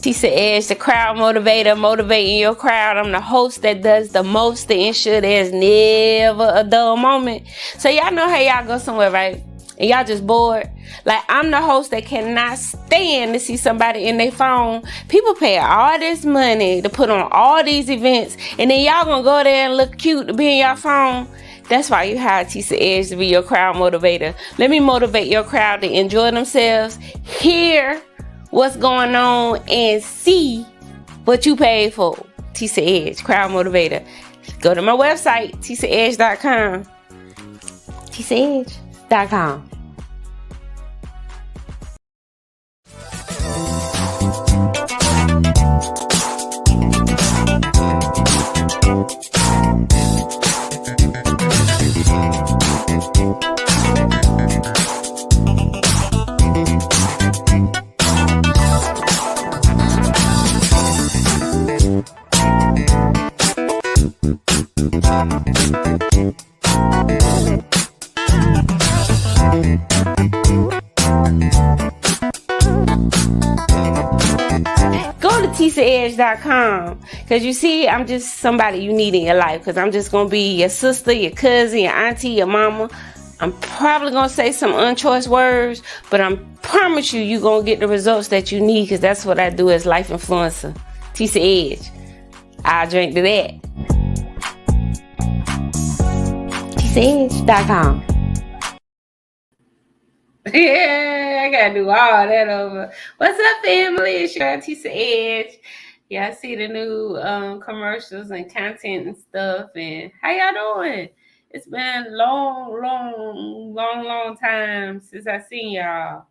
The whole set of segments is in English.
Tisa Edge, the crowd motivator, motivating your crowd. I'm the host that does the most to ensure there's never a dull moment. So y'all know how y'all go somewhere, right? And y'all just bored. Like, I'm the host that cannot stand to see somebody in their phone. People pay all this money to put on all these events, and then y'all gonna go there and look cute to be in your phone. That's why you hire Tisa Edge to be your crowd motivator. Let me motivate your crowd to enjoy themselves, hear what's going on, and see what you paid for. Tisa Edge, crowd motivator. Go to my website, tisaedge.com. tisaedge.com. Go to tisaedge.com, because you see, I'm just somebody you need in your life, because I'm just going to be your sister, your cousin, your auntie, your mama. I'm probably going to say some unchoice words, but I promise you're going to get the results that you need, because that's what I do as life influencer. Tisa Edge. I'll drink to that. tisaedge.com. Yeah, I gotta do all that over. What's up, family? It's your Tisa Edge. Y'all see the new commercials and content and stuff. And how y'all doing? It's been long time since I seen y'all.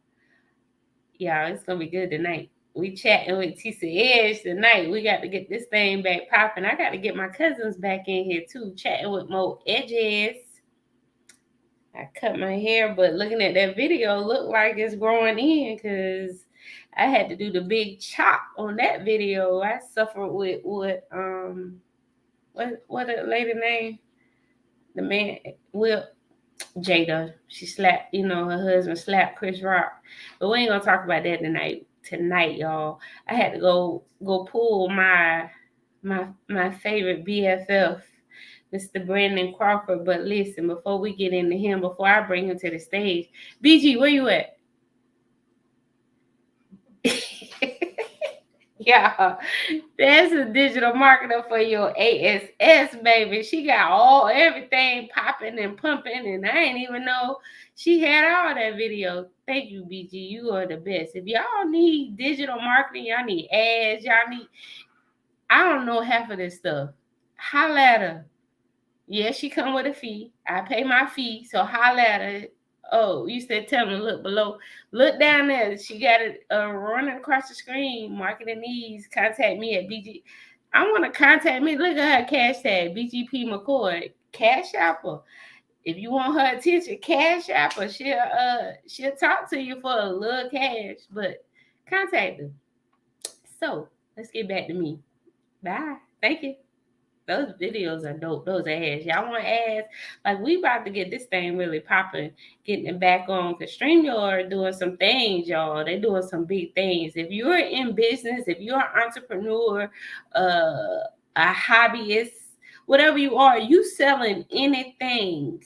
Y'all, it's gonna be good tonight. We chatting with Tisa Edge tonight. We got to get this thing back popping. I got to get my cousins back in here too, chatting with more edges. I cut my hair, but looking at that video, looked like it's growing in, because I had to do the big chop on that video. I suffered with what a lady name? The man, Will, Jada. She slapped, her husband slapped Chris Rock. But we ain't gonna talk about that tonight, y'all. I had to go pull my favorite BFF, Mr. Brandon Crawford. But listen, before we get into him, before I bring him to the stage, BG, where you at? Yeah, that's a digital marketer for your ASS, baby. She got everything popping and pumping, and I ain't even know she had all that video. Thank you, BG. You are the best. If y'all need digital marketing, y'all need ads, I don't know half of this stuff. Holla at her. Yeah, she come with a fee. I pay my fee, so holla at her. Oh, you said tell them to look below. Look down there. She got it running across the screen. Marketing needs. Contact me at BG. I want to contact me. Look at her cash tag, BGP McCoy. Cash app her. If you want her attention, cash app her. She'll talk to you for a little cash, but contact her. So let's get back to me. Bye. Thank you. Those videos are dope. Those ads. Y'all want ads? Like, we about to get this thing really popping, getting it back on. Because StreamYard doing some things, y'all. They doing some big things. If you're in business, if you're an entrepreneur, a hobbyist, whatever you are, you selling anything,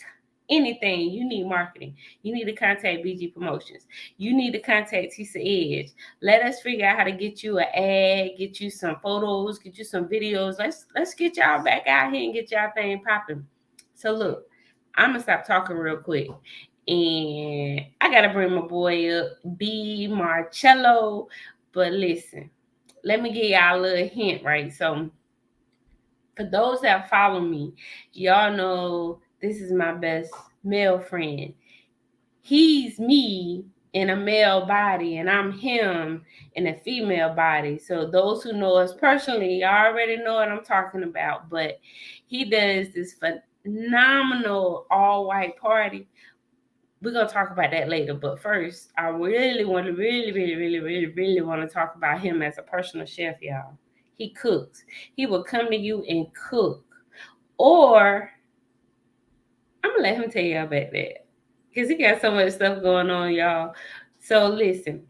you need marketing. You need to contact BG Promotions. You need to contact Tisa Edge. Let us figure out how to get you an ad, get you some photos, get you some videos. Let's get y'all back out here and get y'all thing popping. So look, I'm gonna stop talking real quick, and I gotta bring my boy up, B Marcello. But listen, let me give y'all a little hint, right? So for those that follow me, y'all know this is my best male friend. He's me in a male body, and I'm him in a female body. So those who know us personally, y'all already know what I'm talking about. But he does this phenomenal all-white party. We're going to talk about that later. But first, I really want to talk about him as a personal chef, y'all. He cooks. He will come to you and cook. Or, I'm going to let him tell you about that, because he got so much stuff going on, y'all. So listen,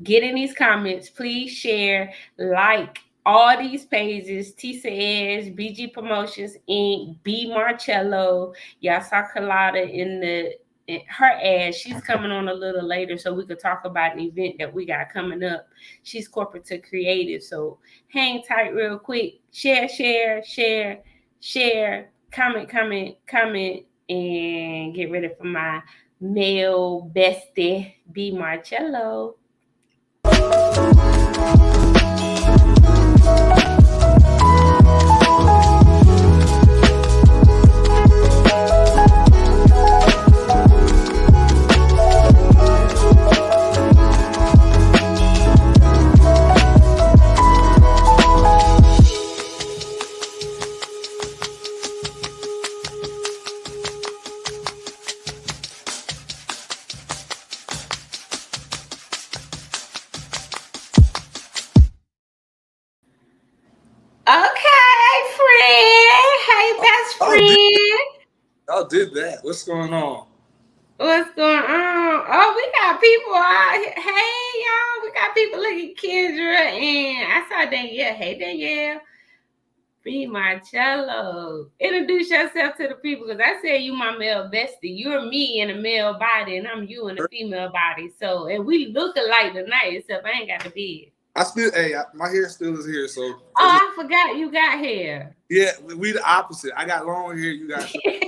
get in these comments. Please share, like all these pages. Tisa Edge, BG Promotions Inc., B Marcello. Y'all saw Karlotta in her ad. She's coming on a little later so we could talk about an event that we got coming up. She's corporate to creative. So hang tight real quick. Share, comment, and get ready for my male bestie, B Marcello. Okay, friend. Hey, best friend. Y'all did that. What's going on? What's going on? Oh, we got people out here. Hey, y'all. We got people looking Kendra, and I saw Danielle. Hey, Danielle. B Marcello. Introduce yourself to the people, because I said you my male bestie. You're me in a male body, and I'm you in a female body. So, and we look alike tonight, except I ain't got the beard. My hair still is here, so. Oh, I forgot you got hair. Yeah, we the opposite. I got long hair, you got short.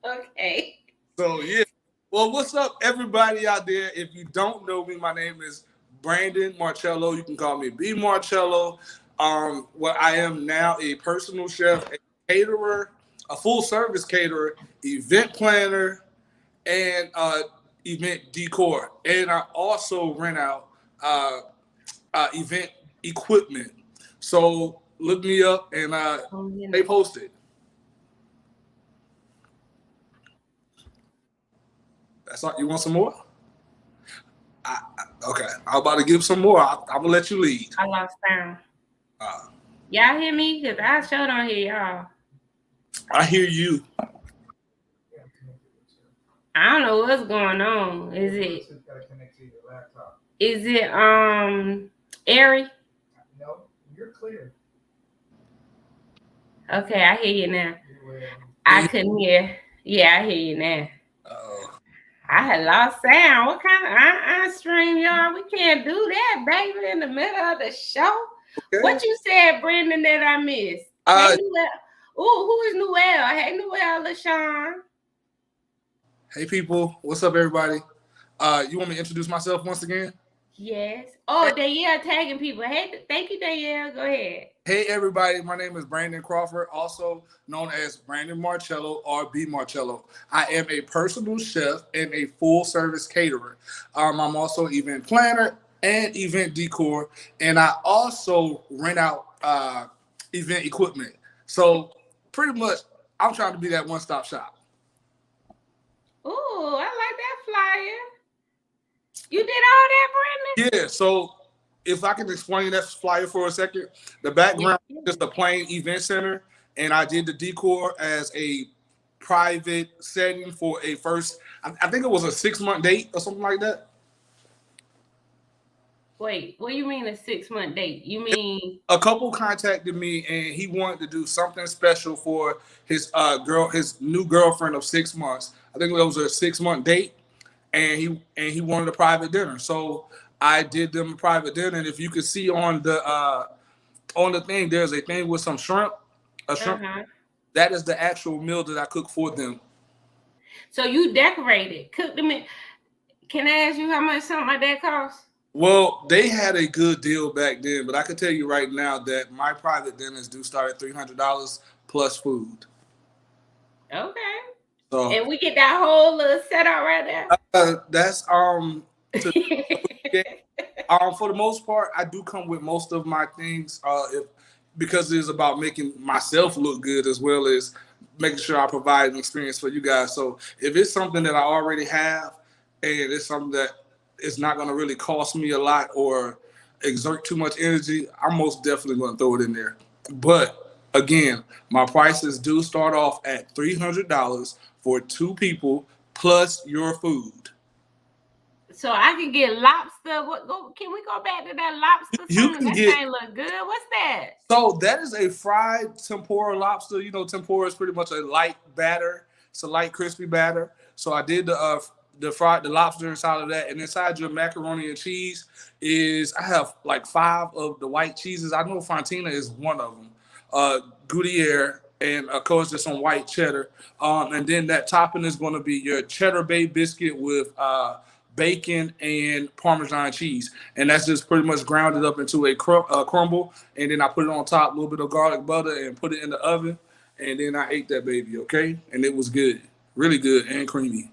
Okay. So, yeah. Well, what's up, everybody out there? If you don't know me, my name is Brandon Marcello. You can call me B Marcello. What I am now, a personal chef, a caterer, a full-service caterer, event planner, and event decor. And I also rent out event equipment. So look me up and stay posted. That's all. You want some more? Okay, I'm about to give some more. I'm gonna let you lead. I lost sound. Y'all hear me? Because I sure don't hear y'all. I hear you. I don't know what's going on. Is it airy? No, you're clear. Okay, I hear you now. I couldn't hear. Yeah, I hear you now. I had lost sound. What kind of stream, y'all? We can't do that, baby, in the middle of the show. Okay. What you said, Brendan, that I missed? Hey, Noel. Ooh, who is Noel? Hey, Noel, LaShawn. Hey, people. What's up, everybody? You want me to introduce myself once again? Yes. Oh, Danielle tagging people. Hey, thank you, Danielle. Go ahead. Hey, everybody. My name is Brandon Crawford, also known as Brandon Marcello or B Marcello. I am a personal chef and a full-service caterer. I'm also event planner and event decor, and I also rent out event equipment. So pretty much, I'm trying to be that one-stop shop. Ooh, I like that flyer. You did all that, Brandon? Yeah, so if I can explain that flyer for a second, the background is just a plain event center, and I did the decor as a private setting for a first, I think it was a 6-month date or something like that. Wait, what do you mean a 6-month date? You mean a couple contacted me and he wanted to do something special for his his new girlfriend of 6 months. I think it was a 6-month date, and he wanted a private dinner. So I did them a private dinner, and if you could see on the thing, there's a thing with some shrimp, shrimp. That is the actual meal that I cooked for them. So you decorated, cooked them. Can I ask you how much something like that costs? Well, they had a good deal back then, but I can tell you right now that my private dinners do start at $300 plus food. Okay. So, and we get that whole little setup right there. That's for the most part, I do come with most of my things because it's about making myself look good as well as making sure I provide an experience for you guys. So if it's something that I already have and it's something that it's not going to really cost me a lot or exert too much energy, I'm most definitely going to throw it in there. But again, my prices do start off at $300 for 2 people plus your food. So I can get lobster. Can we go back to that lobster? You can that get. thing look good. What's that? So that is a fried tempura lobster. You know, tempura is pretty much a light batter. It's a light, crispy batter. So I did the lobster inside of that, and inside your macaroni and cheese I have like 5 of the white cheeses. I know Fontina is one of them. Gruyere, and of course just some white cheddar. And then that topping is going to be your cheddar bay biscuit with bacon and Parmesan cheese, and that's just pretty much grounded up into a crumble. And then I put it on top, a little bit of garlic butter, and put it in the oven. And then I ate that baby, okay? And it was good, really good and creamy.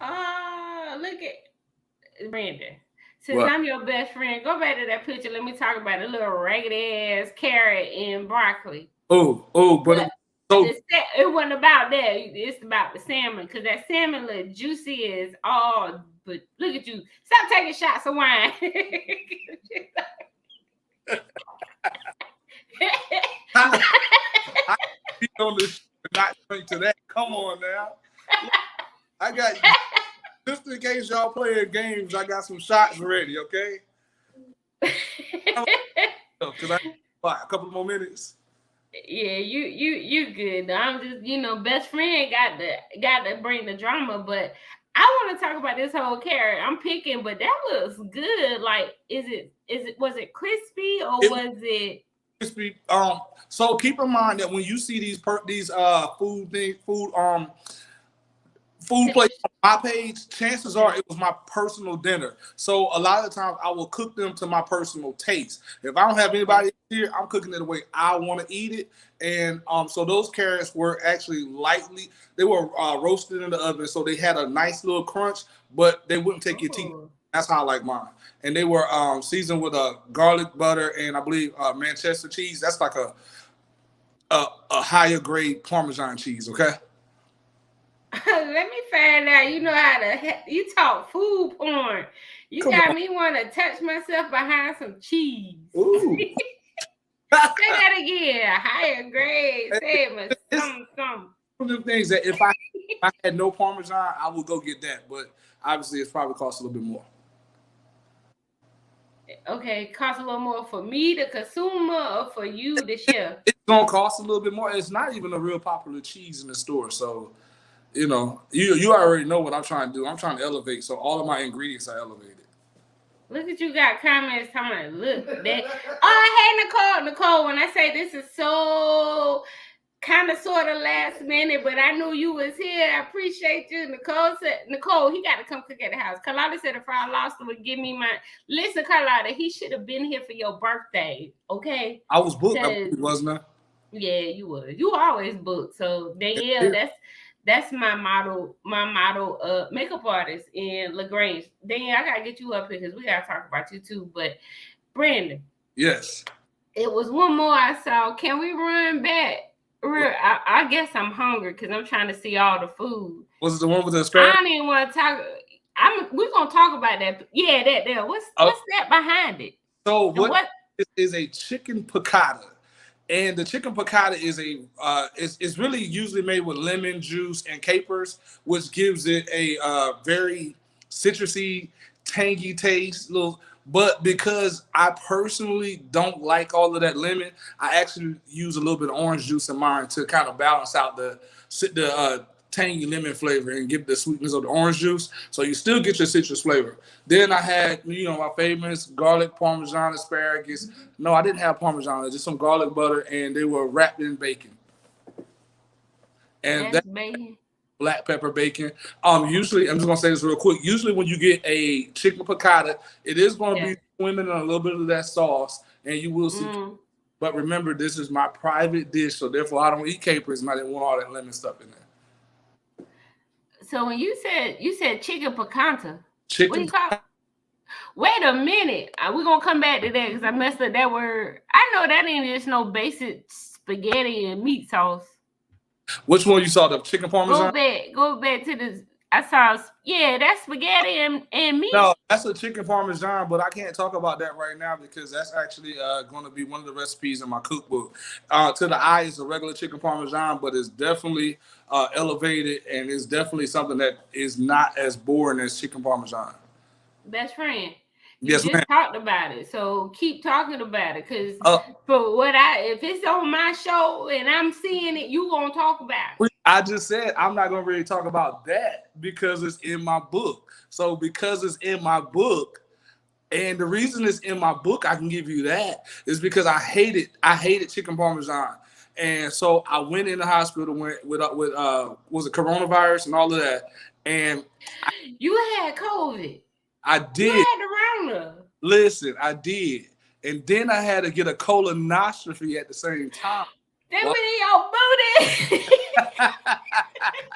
Look at Brandon. Since What? I'm your best friend, go back to that picture. Let me talk about a little raggedy ass carrot and broccoli. But it wasn't about that. It's about the salmon, because that salmon look juicy as all. But look at you. Stop taking shots of wine. I be on this not drink to that. Come on now. I got you. Just in case y'all playing games, I got some shots ready, okay? Because I got a couple more minutes. Yeah, you good. I'm just, best friend got to bring the drama, but I want to talk about this whole carrot. I'm picking, but that looks good. Like, was it crispy or was it crispy? So keep in mind that when you see these food plates on my page, chances are it was my personal dinner. So a lot of the times I will cook them to my personal taste. If I don't have anybody here, I'm cooking it the way I want to eat it. And so those carrots were actually they were roasted in the oven, so they had a nice little crunch, but they wouldn't take your teeth. That's how I like mine. And they were seasoned with a garlic butter and I believe Manchester cheese. That's like a higher grade Parmesan cheese, okay? Let me find out. You know how you talk food porn. You got me want to touch myself behind some cheese. Ooh. Say that again. Higher grade. Say it, something. One of the things that if I had no Parmesan, I would go get that. But obviously, it's probably cost a little bit more. Okay, it costs a little more for me, the consumer, or for you, the chef? It's gonna cost a little bit more. It's not even a real popular cheese in the store, so. You know, you already know what I'm trying to do. I'm trying to elevate, so all of my ingredients are elevated. Look at you got comments telling me, look, that. Oh, hey, Nicole, when I say this is so kind of sort of last minute, but I knew you was here. I appreciate you. Nicole said, he got to come cook at the house. Karlotta said the fried lobster would give me listen, Karlotta, he should have been here for your birthday, okay? I was booked, wasn't I? Yeah, you were. You were always booked. So, Danielle, that's my model makeup artist in LaGrange. Danielle, I gotta get you up here because we gotta talk about you too. But Brandon. Yes. It was one more I saw. Can we run back? I guess I'm hungry because I'm trying to see all the food. Was it the one with the asparagus? I don't even want to talk. We're gonna talk about that. Yeah, that there. What's that behind it? So what is a chicken piccata? And the chicken piccata is is really usually made with lemon juice and capers, which gives it a very citrusy, tangy taste. But because I personally don't like all of that lemon, I actually use a little bit of orange juice in mine to kind of balance out the tangy lemon flavor and give the sweetness of the orange juice. So you still get your citrus flavor. Then I had, my famous garlic Parmesan asparagus. No, I didn't have Parmesan, just some garlic butter, and they were wrapped in bacon. And that's bacon. Black pepper bacon. Usually, I'm just gonna say this real quick. Usually when you get a chicken piccata, it is gonna be swimming in a little bit of that sauce, and you will see. But remember, this is my private dish, so therefore I don't eat capers, and I didn't want all that lemon stuff in there. So when you said chicken piccata, chicken. What do you call it? Wait a minute. We're gonna come back to that because I messed up that word. I know that ain't just no basic spaghetti and meat sauce. Which one you saw? The chicken Parmesan? Go back to the I saw, yeah, that's spaghetti and meat. No, that's a chicken parmesan, but I can't talk about that right now because that's actually going to be one of the recipes in my cookbook. To the eye, it's a regular chicken parmesan, but it's definitely elevated, and it's definitely something that is not as boring as chicken parmesan. Best friend, you Yes, ma'am. just talked about it, so keep talking about it. Cause Uh, for if it's on my show and I'm seeing it, you gonna talk about it. I just said I'm not going to really talk about that because it's in my book. So because it's in my book, and the reason it's in my book, I can give you that, is because I hated chicken parmesan. And so I went in the hospital with was it coronavirus and all of that. And You had COVID. I You did. had the Rona. Listen, I did. And then I had to get a colonoscopy at the same time. That Well, went in your booty.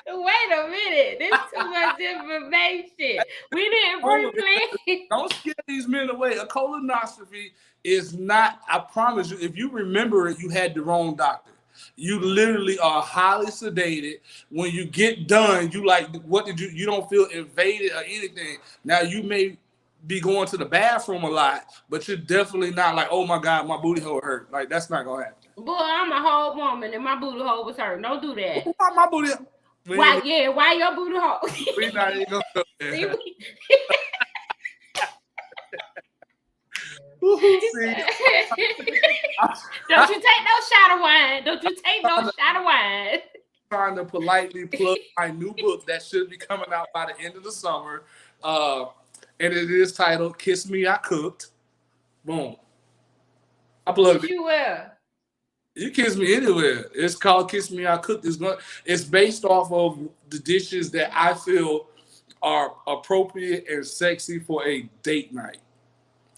Wait a minute. This too much information. We didn't pre-plan. don't scare these men away. A colonoscopy is not, I promise you, if you remember it, you had the wrong doctor. You literally are highly sedated. When you get done, you like, what did you don't feel invaded or anything. Now you may be going to the bathroom a lot, but you're definitely not like, oh my God, my booty hole hurt. Like, that's not gonna happen. Boy, I'm a whole woman and my booty hole was hurt. Don't do that. My booty. Why? Yeah, why your booty hole? We not even gonna go there. See, See, don't you take no shot of wine. Don't you take no shot of wine. Trying to politely plug my new book that should be coming out by the end of the summer. And it is titled Kiss Me, I Cooked. Boom. I plugged it. You will. You kiss me anywhere. It's called Kiss Me, I Cooked. It's based off of the dishes that I feel are appropriate and sexy for a date night.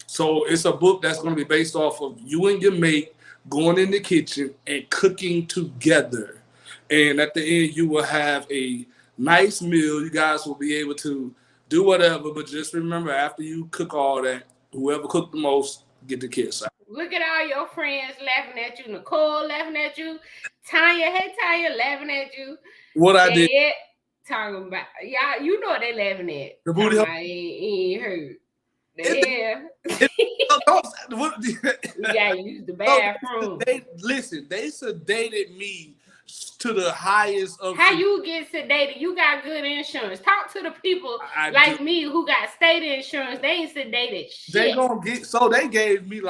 So it's a book that's going to be based off of you and your mate going in the kitchen and cooking together. And at the end, you will have a nice meal. You guys will be able to do whatever, but just remember, after you cook all that, whoever cooked the most, get the kiss out. Look at all your friends laughing at you. Nicole laughing at you. Tanya, hey Tanya, laughing at you. What I did. Talking about, y'all, you know what they laughing at. The booty hole. Ain't hurt. Yeah. You gotta use the bathroom. Listen, they sedated me to the highest of. How you get sedated? You got good insurance. Talk to the people me who got state insurance. They ain't sedated shit. They gonna get, so they gave me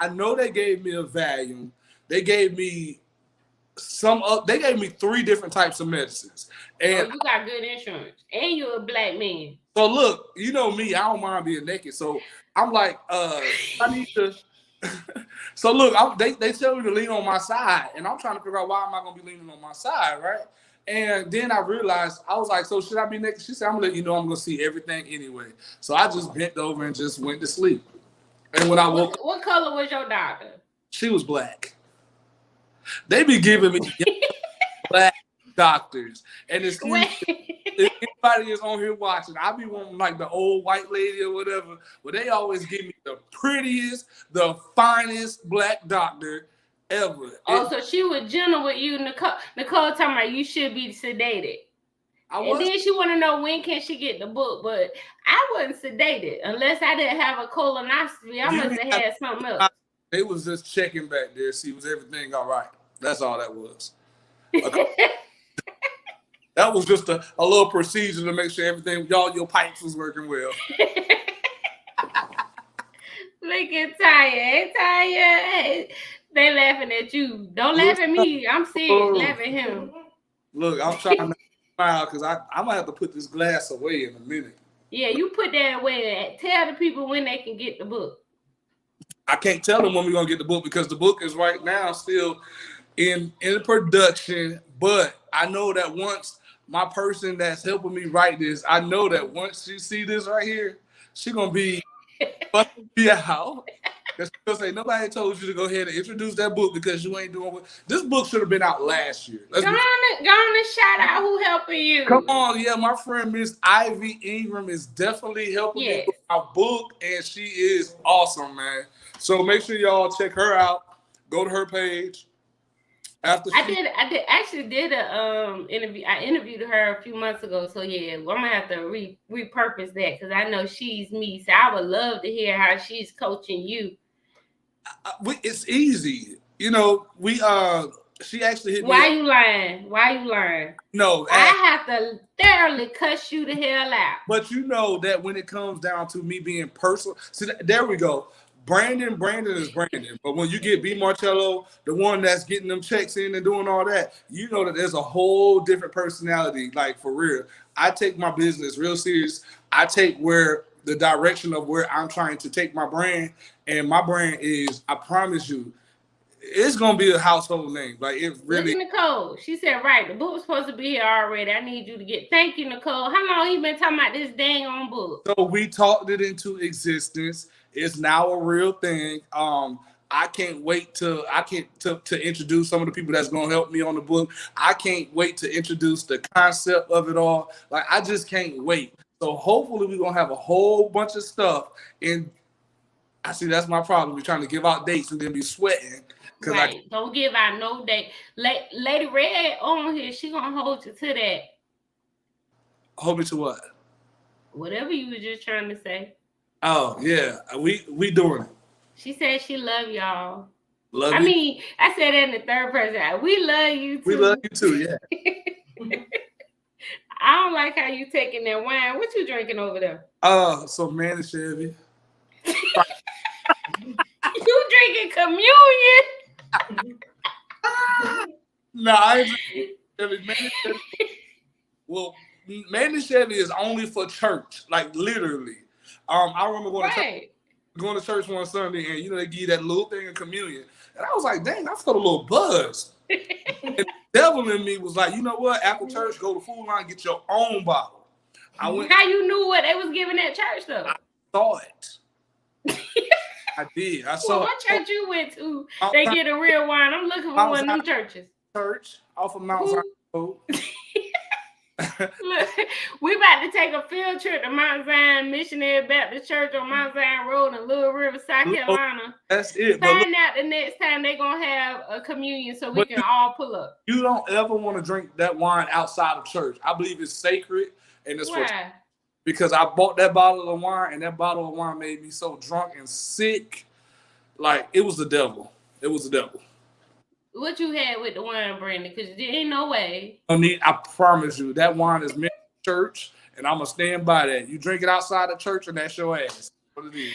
I know they gave me a Valium. They gave me they gave me 3 different types of medicines. And you got good insurance. And you're a black man. So look, you know me, I don't mind being naked. So I'm like, I need to. So look, they tell me to lean on my side, and I'm trying to figure out why am I gonna be leaning on my side, right? And then I realized, I was like, so should I be naked? She said, I'm gonna let you know I'm gonna see everything anyway. So I just bent over and just went to sleep. And when I woke up, what color was your doctor? She was black. They be giving me black doctors. And if anybody is on here watching, I be wanting like the old white lady or whatever, but they always give me the prettiest, the finest black doctor ever. So she was gentle with you, Nicole. Nicole talking about you should be sedated. And then she want to know when can she get the book, but I wasn't sedated unless I didn't have a colonoscopy. I must have had something else. They was just checking back there, see was everything all right. That's all that was. Okay. That was just a little procedure to make sure everything, your pipes was working well. Look at Taya. Hey, Taya. Hey, they laughing at you. Don't laugh at me. I'm serious. Laugh at him. Look, I'm trying to smile because I'm going to have to put this glass away in a minute. Yeah, you put that away. Tell the people when they can get the book. I can't tell them when we're going to get the book because the book is right now still in production. But I know that once my person that's helping me write this, I know that once she see this right here, she going to be fucking me out. She's going to say, nobody told you to go ahead and introduce that book because you ain't doing what. This book should have been out last year. Go on and shout out who helping you. Come on, yeah, my friend Miss Ivy Ingram is definitely helping me with my book, and she is awesome, man. So make sure y'all check her out. Go to her page. After I actually did a interview. I interviewed her a few months ago. So yeah, I'm gonna have to repurpose that because I know she's me. So I would love to hear how she's coaching you. It's easy. You know, she actually hit me. Why you lying? Why you lying? No, I have to thoroughly cuss you the hell out. But you know that when it comes down to me being personal, see, there we go. Brandon is Brandon. But when you get B Marcello, the one that's getting them checks in and doing all that, you know that there's a whole different personality. Like for real, I take my business real serious. I take where the direction of where I'm trying to take my brand, and my brand is, I promise you, it's gonna be a household name. Like it really. Look at Nicole. She said, right, the book was supposed to be here already. I need you to get. Thank you, Nicole. How long you been talking about this dang on book? So we talked it into existence. It's now a real thing. I can't wait to introduce some of the people that's gonna help me on the book. I can't wait to introduce the concept of it all. Like I just can't wait. So hopefully we're gonna have a whole bunch of stuff. And I see that's my problem. We're trying to give out dates and then be sweating. Right. Don't give out no date. Lady Red on here, she gonna hold you to that. Hold me to what? Whatever you were just trying to say. Oh yeah, we doing it. She said she love y'all. Love you. I mean, I said that in the third person. We love you too. We love you too, yeah. I don't like how you taking that wine. What you drinking over there? So man and Chevy. You drinking communion? No, I ain't drinking Chevy. Well, man and Chevy is only for church, like literally. I remember going to church one Sunday, and you know they give you that little thing of communion, and I was like, dang, I felt a little buzz. And the devil in me was like, you know what? After church, go to Food Line, get your own bottle. I went. How you knew what they was giving at church though? I saw it. I did. I saw. What church you went to? They get a real wine. I'm looking for one of them churches. Church off of Mount Zion Road. Look, we about to take a field trip to Mount Zion Missionary Baptist Church on Mount Zion Road in Little River, South Carolina. That's it. Find out the next time they're gonna have a communion so we can all pull up. You don't ever want to drink that wine outside of church. I believe it's sacred, and it's why? Because I bought that bottle of wine, and that bottle of wine made me so drunk and sick. Like it was the devil. It was the devil. What you had with the wine, Brandon? Because there ain't no way. I promise you, that wine is meant for church, and I'm gonna stand by that. You drink it outside of church, and that's your ass. What it is.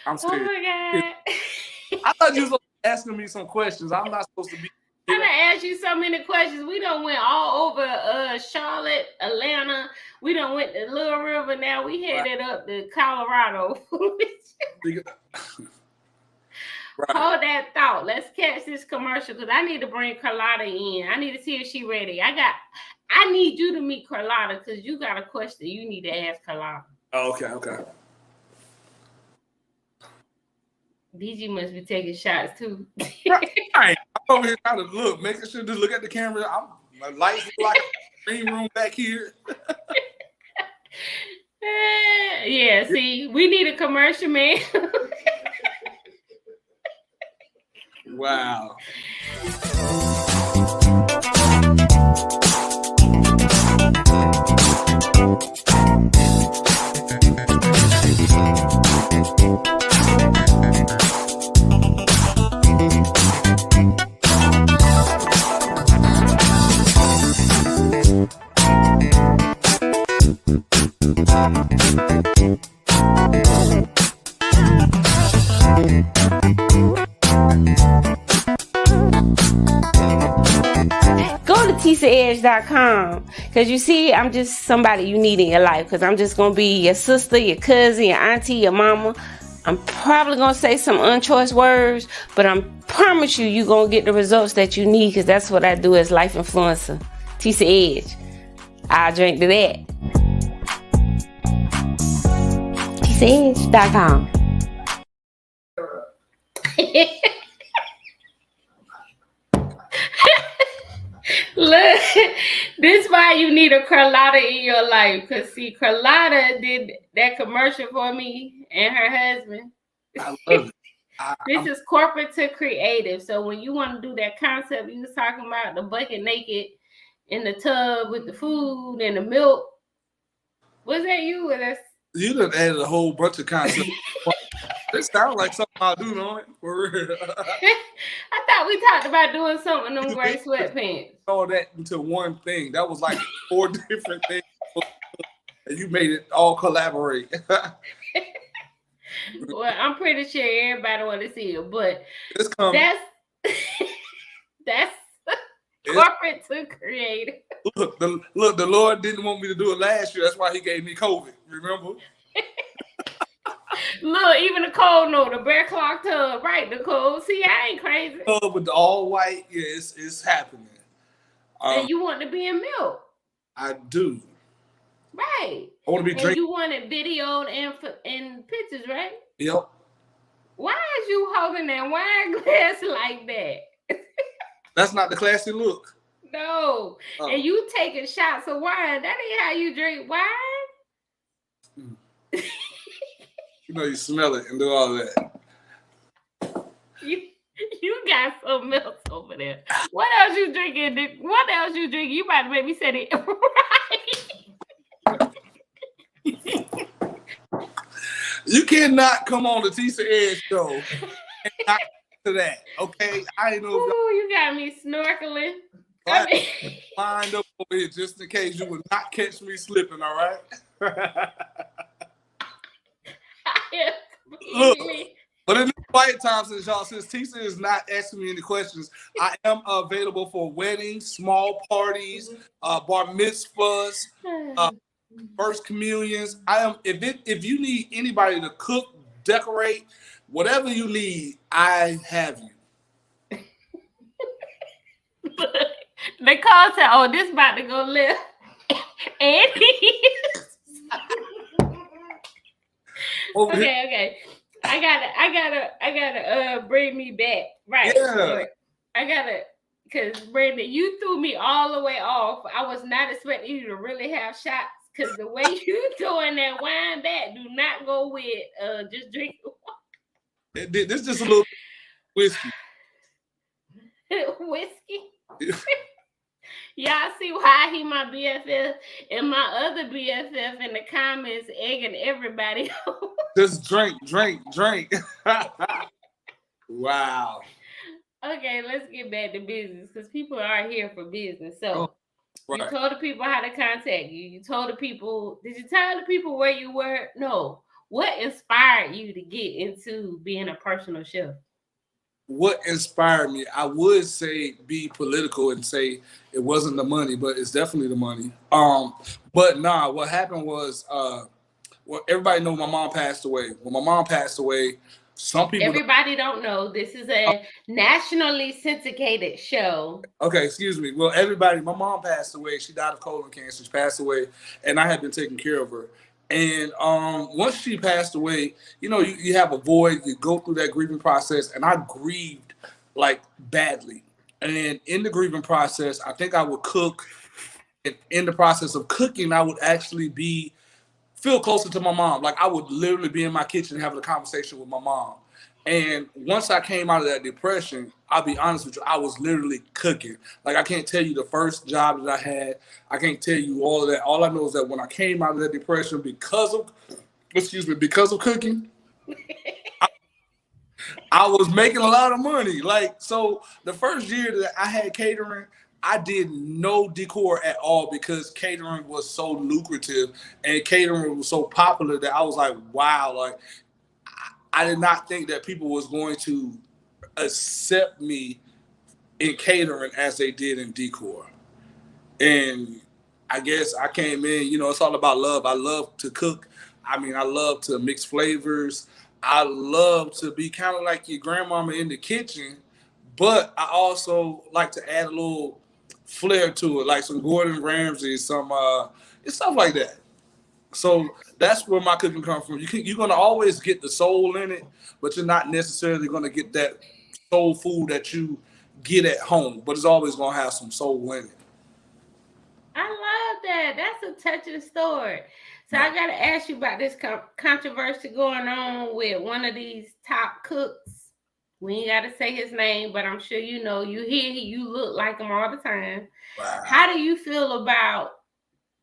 I'm serious. Oh my God. I thought you was asking me some questions. I'm not supposed to be. I'm gonna ask you so many questions. We done went all over Charlotte, Atlanta. We done went to Little River. Now we headed up to Colorado. Right. Hold that thought. Let's catch this commercial because I need to bring Karlotta in. I need to see if she's ready. I need you to meet Karlotta because you got a question you need to ask Karlotta. Oh, okay. BG must be taking shots too. Right. I'm over here trying to look, making sure to look at the camera. My lights look like a green room back here. Yeah, see, we need a commercial, man. Wow. TisaEdge.com because you see, I'm just somebody you need in your life because I'm just gonna be your sister, your cousin, your auntie, your mama. I'm probably gonna say some unchoice words, but I promise you're gonna get the results that you need because that's what I do as life influencer. Tisa Edge. I'll drink to that. TisaEdge.com. Look, this is why you need a Karlotta in your life. Because, see, Karlotta did that commercial for me and her husband. I love it. This is corporate to creative. So when you want to do that concept, you was talking about the bucket naked in the tub with the food and the milk. Was that you? Or that's You done added a whole bunch of concepts. This sounds like something I'll do, don't it? For real. I thought we talked about doing something in them gray sweatpants. All that into one thing. That was like 4 different things. And you made it all collaborate. Well, I'm pretty sure everybody want to see it, but that's corporate to creative. Look, the Lord didn't want me to do it last year. That's why he gave me COVID. Remember? Look, even the cold know the bear clock tub, right? The cold. See, I ain't crazy. With the all white, yeah, it's happening. And you want to be in milk? I do. Right. I want to be drinking. And you want it videoed and pictures, right? Yep. Why is you holding that wine glass like that? That's not the classy look. No. And you taking shots of wine. That ain't how you drink wine. You know, you smell it and do all that. You got some else over there. What else you drinking? What else you drinking? You about to make me say it right. You cannot come on the Tisa Edge show and not to that, okay? I ain't know. Ooh, you got me snorkeling. Lined up over here just in case you would not catch me slipping, all right? Look, but in the quiet time, since Tisa is not asking me any questions, I am available for weddings, small parties, bar mitzvahs, first communions. I am. If you need anybody to cook, decorate, whatever you need, I have you. Nicole said, "Oh, this about to go left," and okay. I gotta bring me back. Right. Yeah. I gotta, because Brandon, you threw me all the way off. I was not expecting you to really have shots, because the way you throwing that wine back do not go with just drinking water. This is just a little whiskey. Whiskey? Y'all see why he my BFF and my other BFF in the comments egging everybody on. Just drink. Wow. Okay, let's get back to business, because people are here for business. So right. You told the people how to contact you. You told the people, did you tell the people where you were? No. What inspired you to get into being a personal chef? What inspired me? I would say be political and say it wasn't the money, but it's definitely the money. But nah, what happened was, well, everybody knows my mom passed away. When my mom passed away, some people... Everybody don't know. This is a nationally syndicated show. Okay, excuse me. Well, everybody, my mom passed away. She died of colon cancer. She passed away, and I had been taking care of her. And once she passed away, you know, you have a void. You go through that grieving process, and I grieved like badly. And in the grieving process, I think I would cook. And in the process of cooking, I would actually feel closer to my mom. Like I would literally be in my kitchen having a conversation with my mom. And once I came out of that depression, I'll be honest with you, I was literally cooking. Like I can't tell you the first job that I had. I can't tell you all of that. All I know is that when I came out of that depression because of cooking, I was making a lot of money. Like, so the first year that I had catering, I did no decor at all because catering was so lucrative and catering was so popular that I was like, wow, like I did not think that people was going to accept me in catering as they did in decor. And I guess I came in, you know, it's all about love. I love to cook. I mean, I love to mix flavors. I love to be kind of like your grandmama in the kitchen, but I also like to add a little flair to it, like some Gordon Ramsay, some it's stuff like that. So that's where my cooking comes from. You're going to always get the soul in it, but you're not necessarily going to get that soul food that you get at home, but it's always going to have some soul in it. I love that. That's a touching story. So I got to ask you about this controversy going on with one of these top cooks We ain't got to say his name, but I'm sure you know. You hear you look like him all the time. Wow. How do you feel about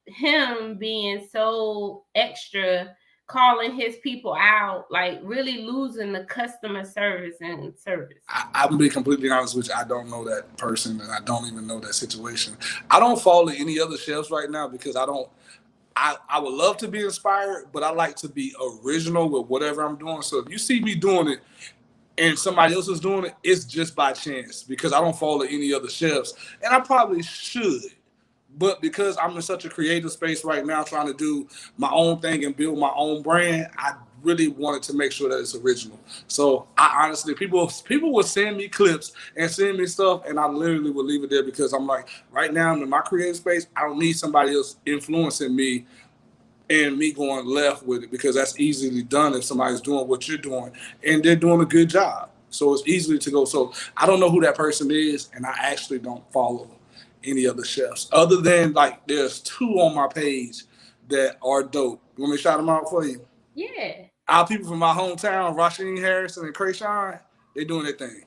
him being so extra, calling his people out, like really losing the customer service and service? I'm being completely honest with you. I don't know that person, and I don't even know that situation. I don't follow any other chefs right now because I would love to be inspired, but I like to be original with whatever I'm doing. So if you see me doing it and somebody else is doing it, it's just by chance because I don't follow any other chefs, and I probably should. But because I'm in such a creative space right now, trying to do my own thing and build my own brand, I really wanted to make sure that it's original. So I honestly, people would send me clips and send me stuff, and I literally would leave it there because I'm like, right now in my creative space, I don't need somebody else influencing me and me going left with it because that's easily done if somebody's doing what you're doing and they're doing a good job. So it's easily to go. So I don't know who that person is, and I actually don't follow any other chefs other than like there's 2 on my page that are dope. You want me to shout them out for you? Yeah. Our people from my hometown, Rasheen Harrison and Kreative, they doing their thing.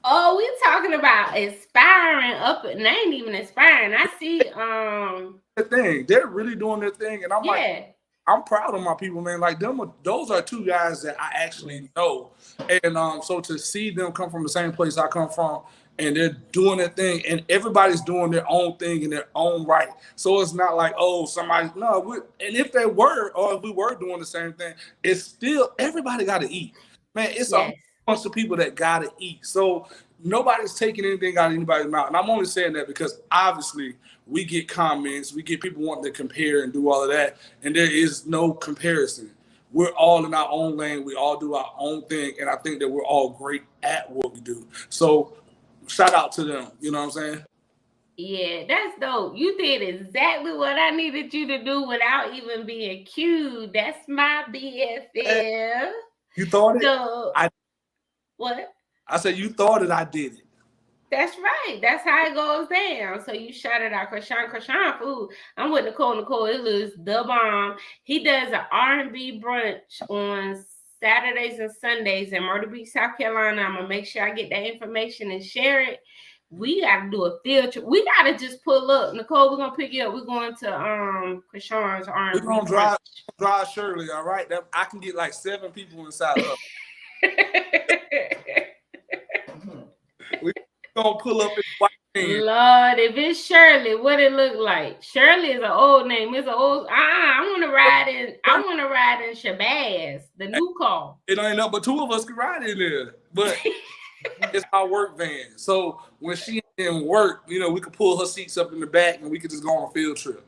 Oh, we talking about inspiring up, and they ain't even inspiring. I see the thing. They're really doing their thing, and I'm like, I'm proud of my people, man. Like those are 2 guys that I actually know, and so to see them come from the same place I come from, and they're doing their thing, and everybody's doing their own thing in their own right. So it's not like, oh, somebody, no. And if they were, or if we were doing the same thing, it's still, everybody got to eat. Man, it's a bunch of people that got to eat. So nobody's taking anything out of anybody's mouth. And I'm only saying that because obviously we get comments, we get people wanting to compare and do all of that, and there is no comparison. We're all in our own lane. We all do our own thing, and I think that we're all great at what we do. So shout out to them. You know what I'm saying? Yeah, that's dope. You did exactly what I needed you to do without even being cued. That's my BFF. You thought it? So, what? I said you thought it, I did it. That's right. That's how it goes down. So you shouted out Krishan food. I'm with Nicole. It was the bomb. He does an R&B brunch on Saturdays and Sundays in Myrtle Beach, South Carolina. I'm gonna make sure I get that information and share it. We gotta do a field trip. We gotta just pull up. Nicole, we're gonna pick you up. We're going to Krishan's R&B. We're gonna drive Shirley, all right? I can get like 7 people inside of her. We're gonna pull up in white man. Lord, if it's Shirley, what it look like? Shirley is an old name. It's an old. I want to ride in. I want to ride in Shabazz, the new car. It ain't up, but 2 of us can ride in there. But it's my work van. So when she didn't work, you know, we could pull her seats up in the back and we could just go on a field trip.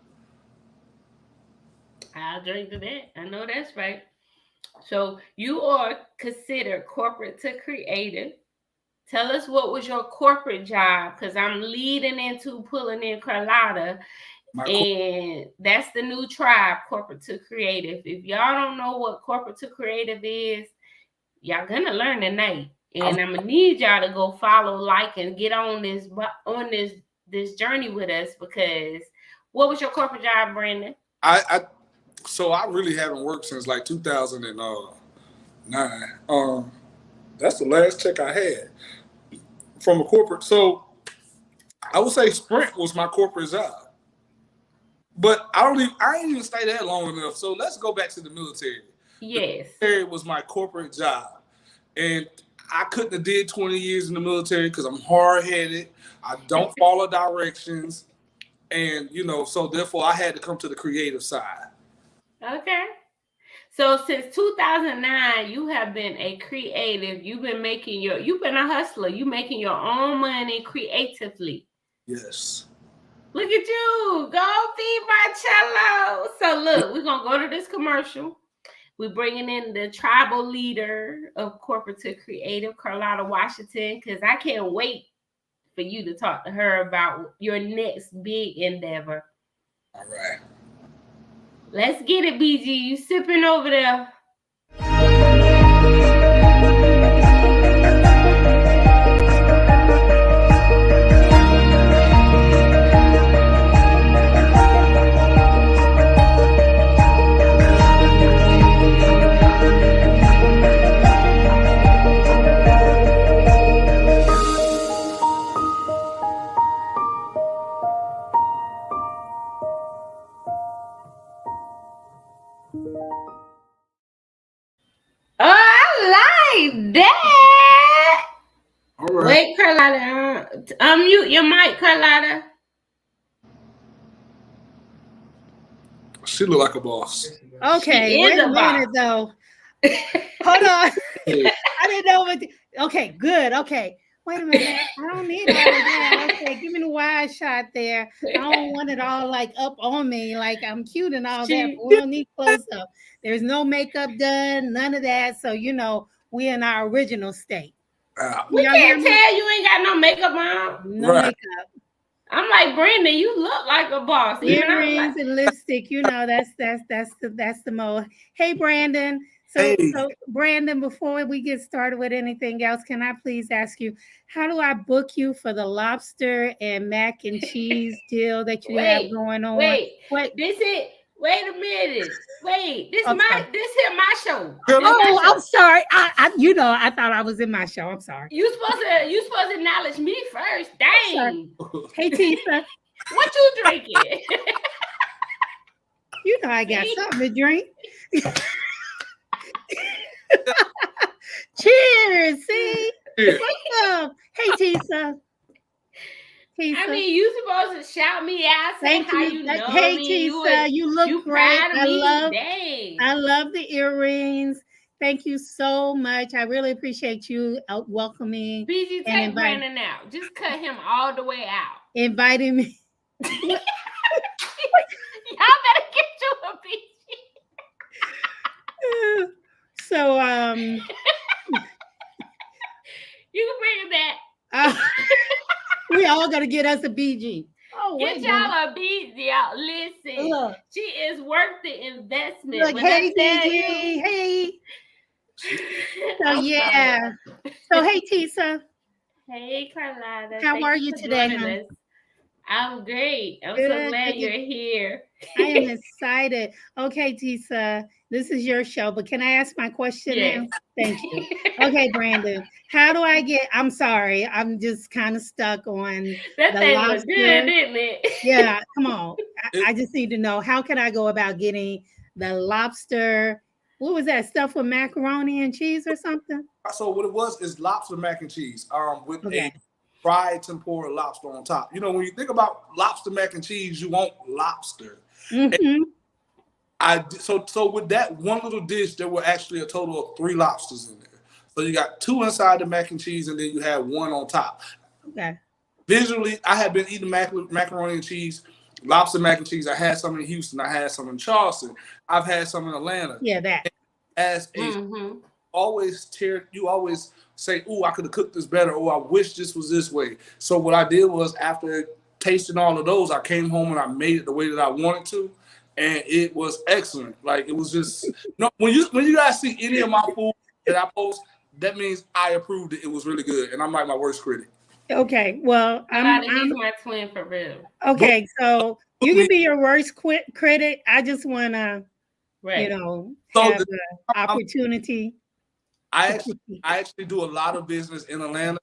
I'll drink to that. I know that's right. So you are considered corporate to creative. Tell us what was your corporate job, because I'm leading into pulling in Karlotta, and that's the new tribe, corporate to creative. If y'all don't know what corporate to creative is, y'all gonna learn tonight. And I'm gonna need y'all to go follow, like, and get on this journey with us. Because what was your corporate job, Brandon? So I really haven't worked since like 2009. That's the last check I had from a corporate. So I would say Sprint was my corporate job. But I ain't even stay there long enough. So let's go back to the military. Yes. The military was my corporate job. And I couldn't have did 20 years in the military because I'm hard-headed. I don't follow directions. And, you know, so therefore I had to come to the creative side. Okay. So since 2009, you have been a creative. You've been a hustler. You making your own money creatively. Yes. Look at you. Go feed Marcello. So look, we're going to go to this commercial. We're bringing in the tribal leader of corporate to creative, Karlotta Washington, because I can't wait for you to talk to her about your next big endeavor. All right. Let's get it, BG. You sipping over there. That. All right. Wait, Karlotta. Unmute your mic, Karlotta. She look like a boss. Okay, She is wait a a minute though. Hold on. Hey, I didn't know what. Okay, good. Okay, wait a minute. I don't need all of that. Okay, give me the wide shot there. I don't want it all like up on me, like I'm cute and all that. But we don't need close up. There's no makeup done, none of that. So we in our original state. We Y'all hear can't me? tell you ain't got no makeup on. No Right. makeup. I'm like, Brandon, you look like a boss. Even I'm Earrings like, and lipstick. That's the mode. Hey, Brandon. So Brandon, before we get started with anything else, can I please ask you, how do I book you for the lobster and mac and cheese deal that you have going on? Wait, wait a minute. Wait, this Okay. here my show. Oh, I'm sorry. I thought I was in my show. I'm sorry. You supposed to acknowledge me first. Dang. Hey, Tisa. What you drinking? You know I got something to drink. Cheers. See? What's up? Hey, Tisa. I mean, you supposed to shout me out, say how you know hey, me. Tisa, you look great. Dang. I love the earrings. Thank you so much. I really appreciate you welcoming. BG, take Brandon out. Just cut him all the way out. Inviting me. Y'all better get you a BG. So, you can bring him back. We all got to get us a BG. Oh, get y'all a BG. Y'all listen. She is worth the investment. Look, hey, BG. Hey. So yeah. So hey, Tisa. Hey, Karlotta. How are you today? I'm great. I'm so glad you're here. I am excited. Okay, Tisa, this is your show, but can I ask my question now? Thank you. Okay, Brandon, how do I get? I'm sorry, I'm just kind of stuck on that the thing lobster. Was good, didn't it? Yeah, come on. I just need to know, how can I go about getting the lobster? What was that stuff with macaroni and cheese or something? So what it was is lobster mac and cheese with a fried tempura lobster on top. You know, when you think about lobster mac and cheese, you want lobster. Mm-hmm. So with that one little dish, there were actually a total of 3 lobsters in there. So you got 2 inside the mac and cheese, and then you had 1 on top. Okay. Visually, I had been eating macaroni and cheese, lobster mac and cheese. I had some in Houston. I had some in Charleston. I've had some in Atlanta. Yeah, that. As a you always say, "Ooh, I could have cooked this better," or "I wish this was this way." So what I did was, after tasting all of those, I came home and I made it the way that I wanted to, and it was excellent. Like, it was just when you guys see any of my food that I post, that means I approved it. It was really good, and I'm like my worst critic. Okay, well, he's my twin for real. Okay, so you can be your worst critic. I just want to, have the opportunity. I actually do a lot of business in Atlanta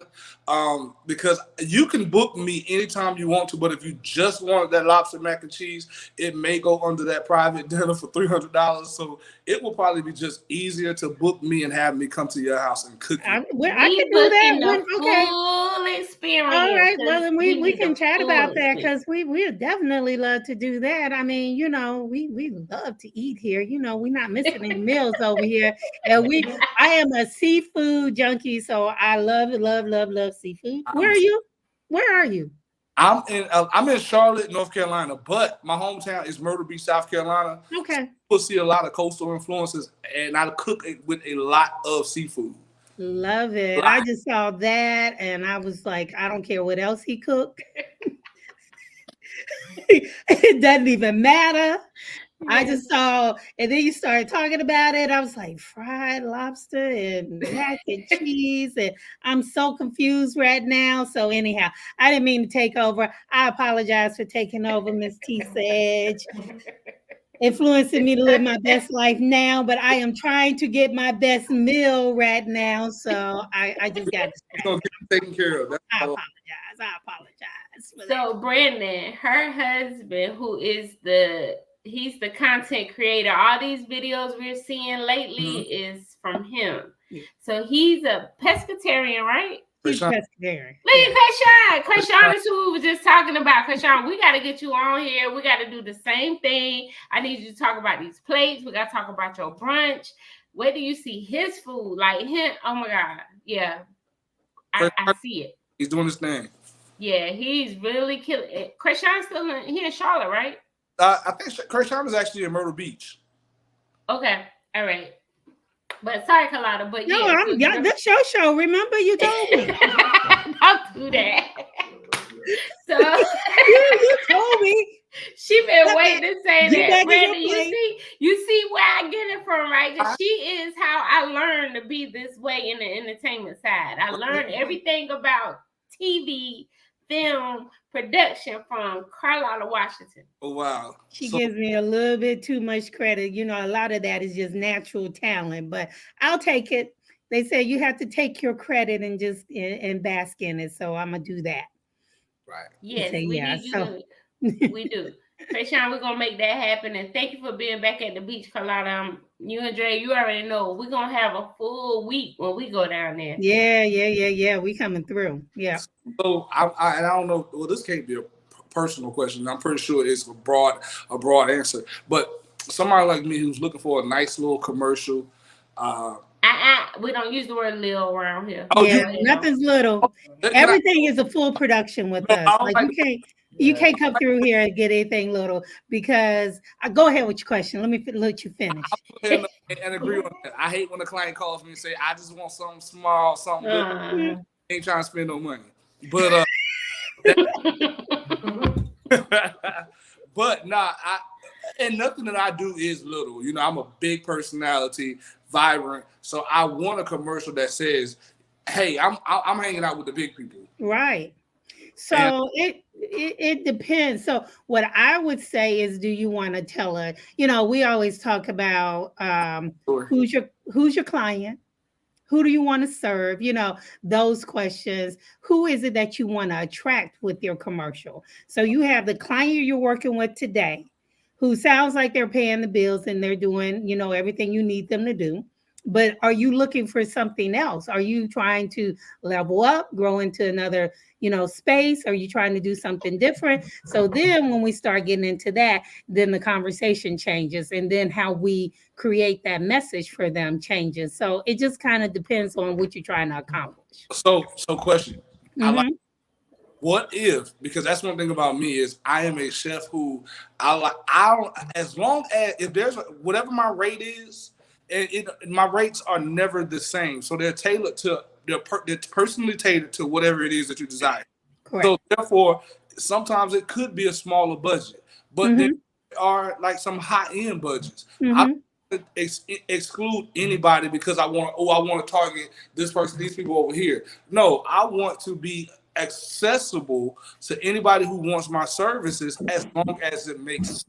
because you can book me anytime you want to, but if you just want that lobster mac and cheese, it may go under that private dinner for $300. So it will probably be just easier to book me and have me come to your house and cook it. I can do that. Full experience. All right, well, then we can chat about that, because we definitely love to do that. I mean, we love to eat here. We're not missing any meals over here, and I am a seafood junkie, so I love seafood. Where are you? I'm in Charlotte, North Carolina, but my hometown is Myrtle Beach, South Carolina. Okay. You'll see a lot of coastal influences, and I cook it with a lot of seafood. Love it. I just saw that, and I was like, I don't care what else he cooked. It doesn't even matter. I just saw, and then you started talking about it. I was like, fried lobster and mac and cheese, and I'm so confused right now. So anyhow, I didn't mean to take over. I apologize for taking over, Miss Tisa Edge, influencing me to live my best life now. But I am trying to get my best meal right now, so I just got taken care of. I apologize. So Brandon, her husband, who is the he's the content creator. All these videos we're seeing lately is from him. So he's a pescatarian, right? He's pescatarian. Look at Krishan is who we were just talking about. Krishan, we got to get you on here. We got to do the same thing. I need you to talk about these plates. We got to talk about your brunch. Where do you see his food? Like him? Oh my God. Yeah. I see it. He's doing his thing. Yeah, he's really killing it. Krishan's still in Charlotte, right? I think Krishan is actually in Myrtle Beach. Okay. All right. But sorry, Karlotta. But no, that's your show. Remember, you told me. Don't do that. So you told me. She been waiting to say that. Brandon, you see where I get it from, right? Because she is how I learned to be this way in the entertainment side. I learned everything about TV, film, production from Karlotta, Washington. Oh, wow. She gives me a little bit too much credit. You know, a lot of that is just natural talent, but I'll take it. They say you have to take your credit and just and bask in it. So I'm going to do that. Right. Yes, we do. Krishan, we're going to make that happen. And thank you for being back at the beach, Karlotta. You and Dre, you already know we're going to have a full week when we go down there. Yeah. We coming through. Yeah. So I don't know. Well, this can't be a personal question. I'm pretty sure it's a broad answer. But somebody like me who's looking for a nice little commercial. We don't use the word little around here. Oh, yeah, nothing's little. Everything is a full production with us. Like you can't come through here and get anything little because go ahead with your question. Let you finish. And agree on that. I hate when a client calls me and say, "I just want something small, something little." Ain't trying to spend no money, but but nah, and nothing that I do is little. You know, I'm a big personality, vibrant, so I want a commercial that says, "Hey, I'm hanging out with the big people." Right. So it depends. So what I would say is, do you want to tell her? You know, we always talk about who's your client, who do you want to serve? You know, those questions. Who is it that you want to attract with your commercial? So you have the client you're working with today, who sounds like they're paying the bills and they're doing, you know, everything you need them to do. But are you looking for something else? Are you trying to level up, grow into another, you know, space? Are you trying to do something different? So then when we start getting into that, then the conversation changes. And then how we create that message for them changes. So it just kind of depends on what you're trying to accomplish. So question. I like, what if, because that's one thing about me is I am a chef who as long as if there's whatever my rate is, my rates are never the same. So they're tailored to, they're personally tailored to whatever it is that you desire. Correct. So therefore, sometimes it could be a smaller budget, but there are like some high-end budgets. I don't exclude anybody because I want to target this person, these people over here. No, I want to be accessible to anybody who wants my services as long as it makes sense.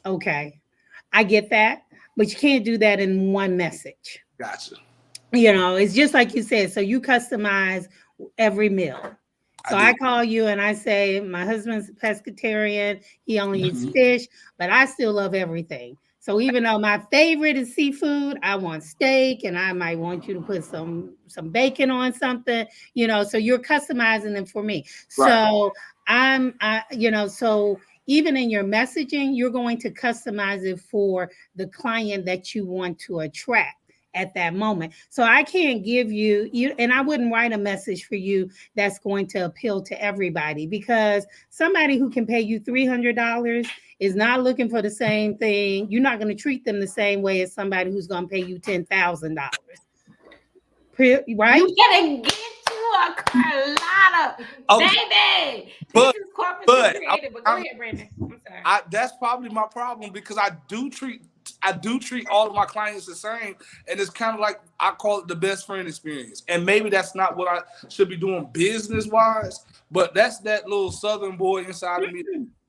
Okay, I get that. But you can't do that in one message. Gotcha. You know, it's just like you said. So you customize every meal. So I call you and I say, my husband's a pescatarian. He only eats fish, but I still love everything. So even though my favorite is seafood, I want steak and I might want you to put some bacon on something, you know, so you're customizing them for me. Right. So so even in your messaging, you're going to customize it for the client that you want to attract at that moment. So I can't give you, and I wouldn't write a message for you that's going to appeal to everybody, because somebody who can pay you $300 is not looking for the same thing. You're not going to treat them the same way as somebody who's going to pay you $10,000. Right? You gotta get you a Karlotta, baby. This is corporate creative, but go ahead, Brandon. I'm sorry. That's probably my problem, because I do treat all of my clients the same, and it's kind of like I call it the best friend experience. And maybe that's not what I should be doing business wise, but that's that little Southern boy inside of me.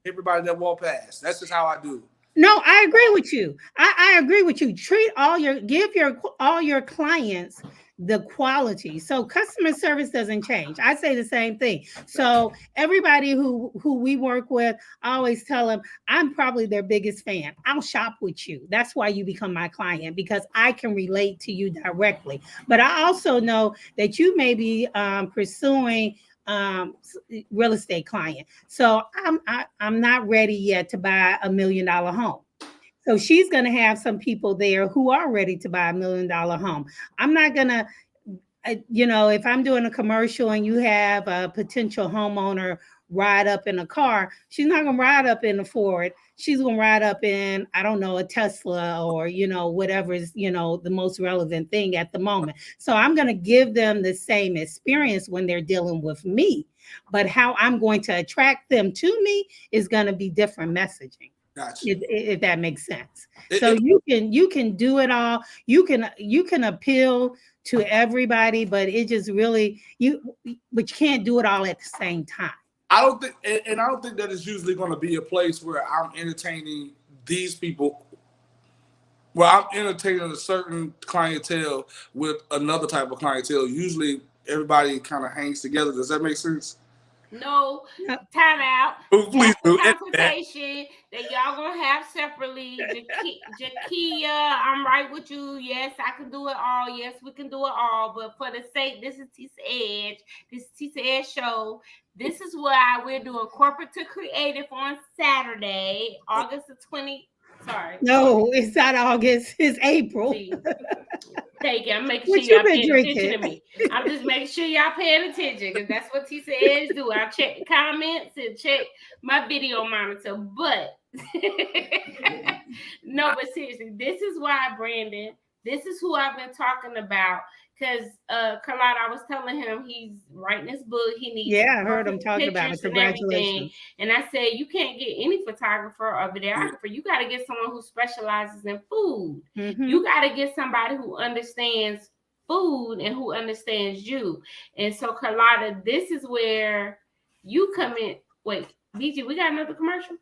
Everybody that walk past, that's just how I do. No, I agree with you. I agree with you. Give all your clients the quality. So customer service doesn't change. I say the same thing. So everybody who we work with, I always tell them I'm probably their biggest fan. I'll shop with you. That's why you become my client, because I can relate to you directly. But I also know that you may be pursuing real estate client. So I'm not ready yet to buy $1 million home. So she's going to have some people there who are ready to buy $1 million home. I'm not going to, if I'm doing a commercial and you have a potential homeowner ride up in a car, she's not going to ride up in a Ford. She's going to ride up in, I don't know, a Tesla or, whatever is, the most relevant thing at the moment. So I'm going to give them the same experience when they're dealing with me. But how I'm going to attract them to me is going to be different messaging. Gotcha. If that makes sense. So you can do it all. You can appeal to everybody, but it just really but you can't do it all at the same time. I don't think, and I don't think that it's usually going to be a place where I'm entertaining these people, where I'm entertaining a certain clientele with another type of clientele. Usually everybody kind of hangs together. Does that make sense? No, time out. Please do. Consultation that y'all gonna have separately. Jakia, I'm right with you. Yes, I can do it all. Yes, we can do it all. But for the sake, this is Tisa Edge. This is Tisa Edge show. This is why we're doing Corporate to Creative on Saturday, August the 20th. Sorry. No, it's not August. It's April. Thank you. I'm making sure y'all paying attention to me. I'm just making sure y'all paying attention, because that's what Tisa Edge do. I'll check the comments and check my video monitor. But no, but seriously, this is why, Brandon, this is who I've been talking about. Because Karlotta, I was telling him he's writing this book. He needs I heard him talking about it. Congratulations. And I said, you can't get any photographer or videographer. You got to get someone who specializes in food. Mm-hmm. You got to get somebody who understands food and who understands you. And so, Karlotta, this is where you come in. Wait, BG, we got another commercial?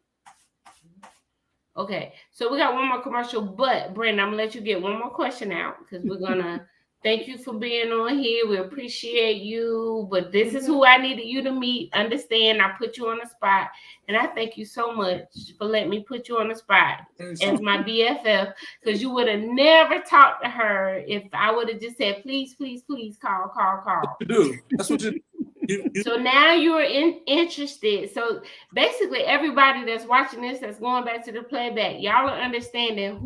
Okay, so we got one more commercial, but Brandon, I'm going to let you get one more question out, because we're going to thank you for being on here. We appreciate you, but this is who I needed you to meet. Understand, I put you on the spot, and I thank you so much for letting me put you on the spot as my BFF, because you would have never talked to her if I would have just said, please, please, please call. You do. That's what you do. So now you're interested. So basically, everybody that's watching this, that's going back to the playback, y'all are understanding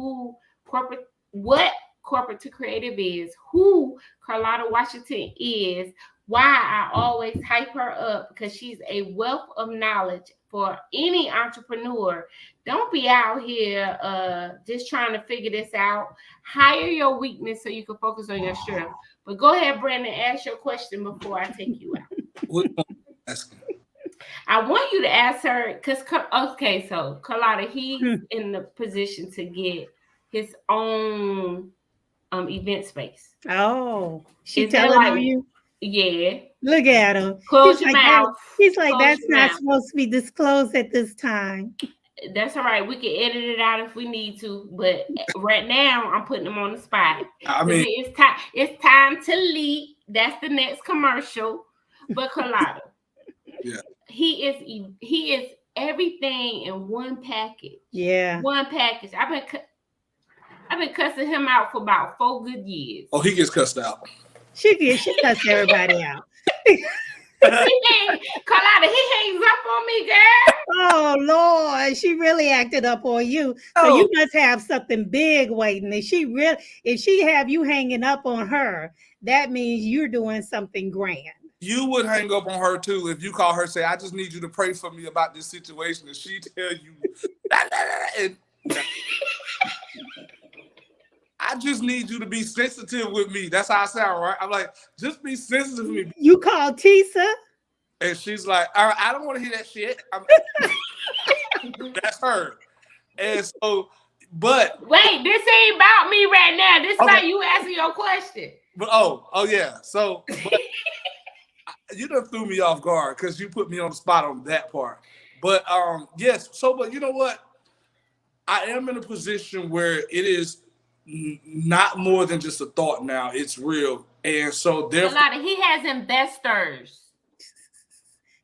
what Corporate to Creative is, who Karlotta Washington is, why I always hype her up, because she's a wealth of knowledge for any entrepreneur. Don't be out here just trying to figure this out. Hire your weakness so you can focus on your strength. But go ahead, Brandon, ask your question before I take you out. I want you to ask her, because, okay, so Karlotta, he's in the position to get his own event space. Oh, she's telling on you? Yeah. Look at him. Close your mouth. He's like, that's not supposed to be disclosed at this time. That's all right. We can edit it out if we need to, but right now I'm putting him on the spot. I mean, it's time to leap. That's the next commercial. But Karlotta, he is everything in one package. Yeah, one package. I've been cussing him out for about 4 good years. Oh, he gets cussed out. She cussed everybody out. Karlotta, he hangs up on me, girl. Oh Lord, she really acted up on you. So you must have something big waiting. If she have you hanging up on her, that means you're doing something grand. You would hang up on her too if you call her, say, I just need you to pray for me about this situation, and she tell you I just need you to be sensitive with me. That's how I sound, right? I'm like, just be sensitive with me. You call Tisa? And she's like, I don't want to hear that shit. That's her. And so, but wait, this ain't about me right now. This is about you asking your question. But oh yeah. So but, you done threw me off guard because you put me on the spot on that part. But yes, so but you know what? I am in a position where it is not more than just a thought now. It's real. And so therefore, Karlotta, he has investors.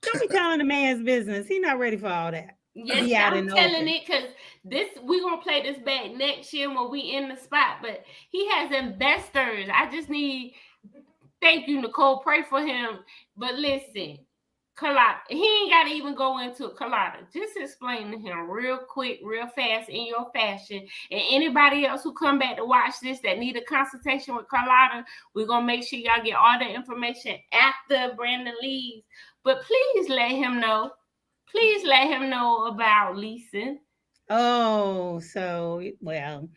Don't be telling the man's business. He's not ready for all that. Yes, Be out I'm in the telling open. it because we're gonna play this back next year when we in the spot. But he has investors. I just need thank you, Nicole. Pray for him. But listen, Karlotta, he ain't gotta even go into it. Karlotta, just explain to him real quick, real fast in your fashion. And anybody else who come back to watch this that need a consultation with Karlotta, we're gonna make sure y'all get all the information after Brandon leaves. But please let him know. Please let him know about leasing. Oh, so well,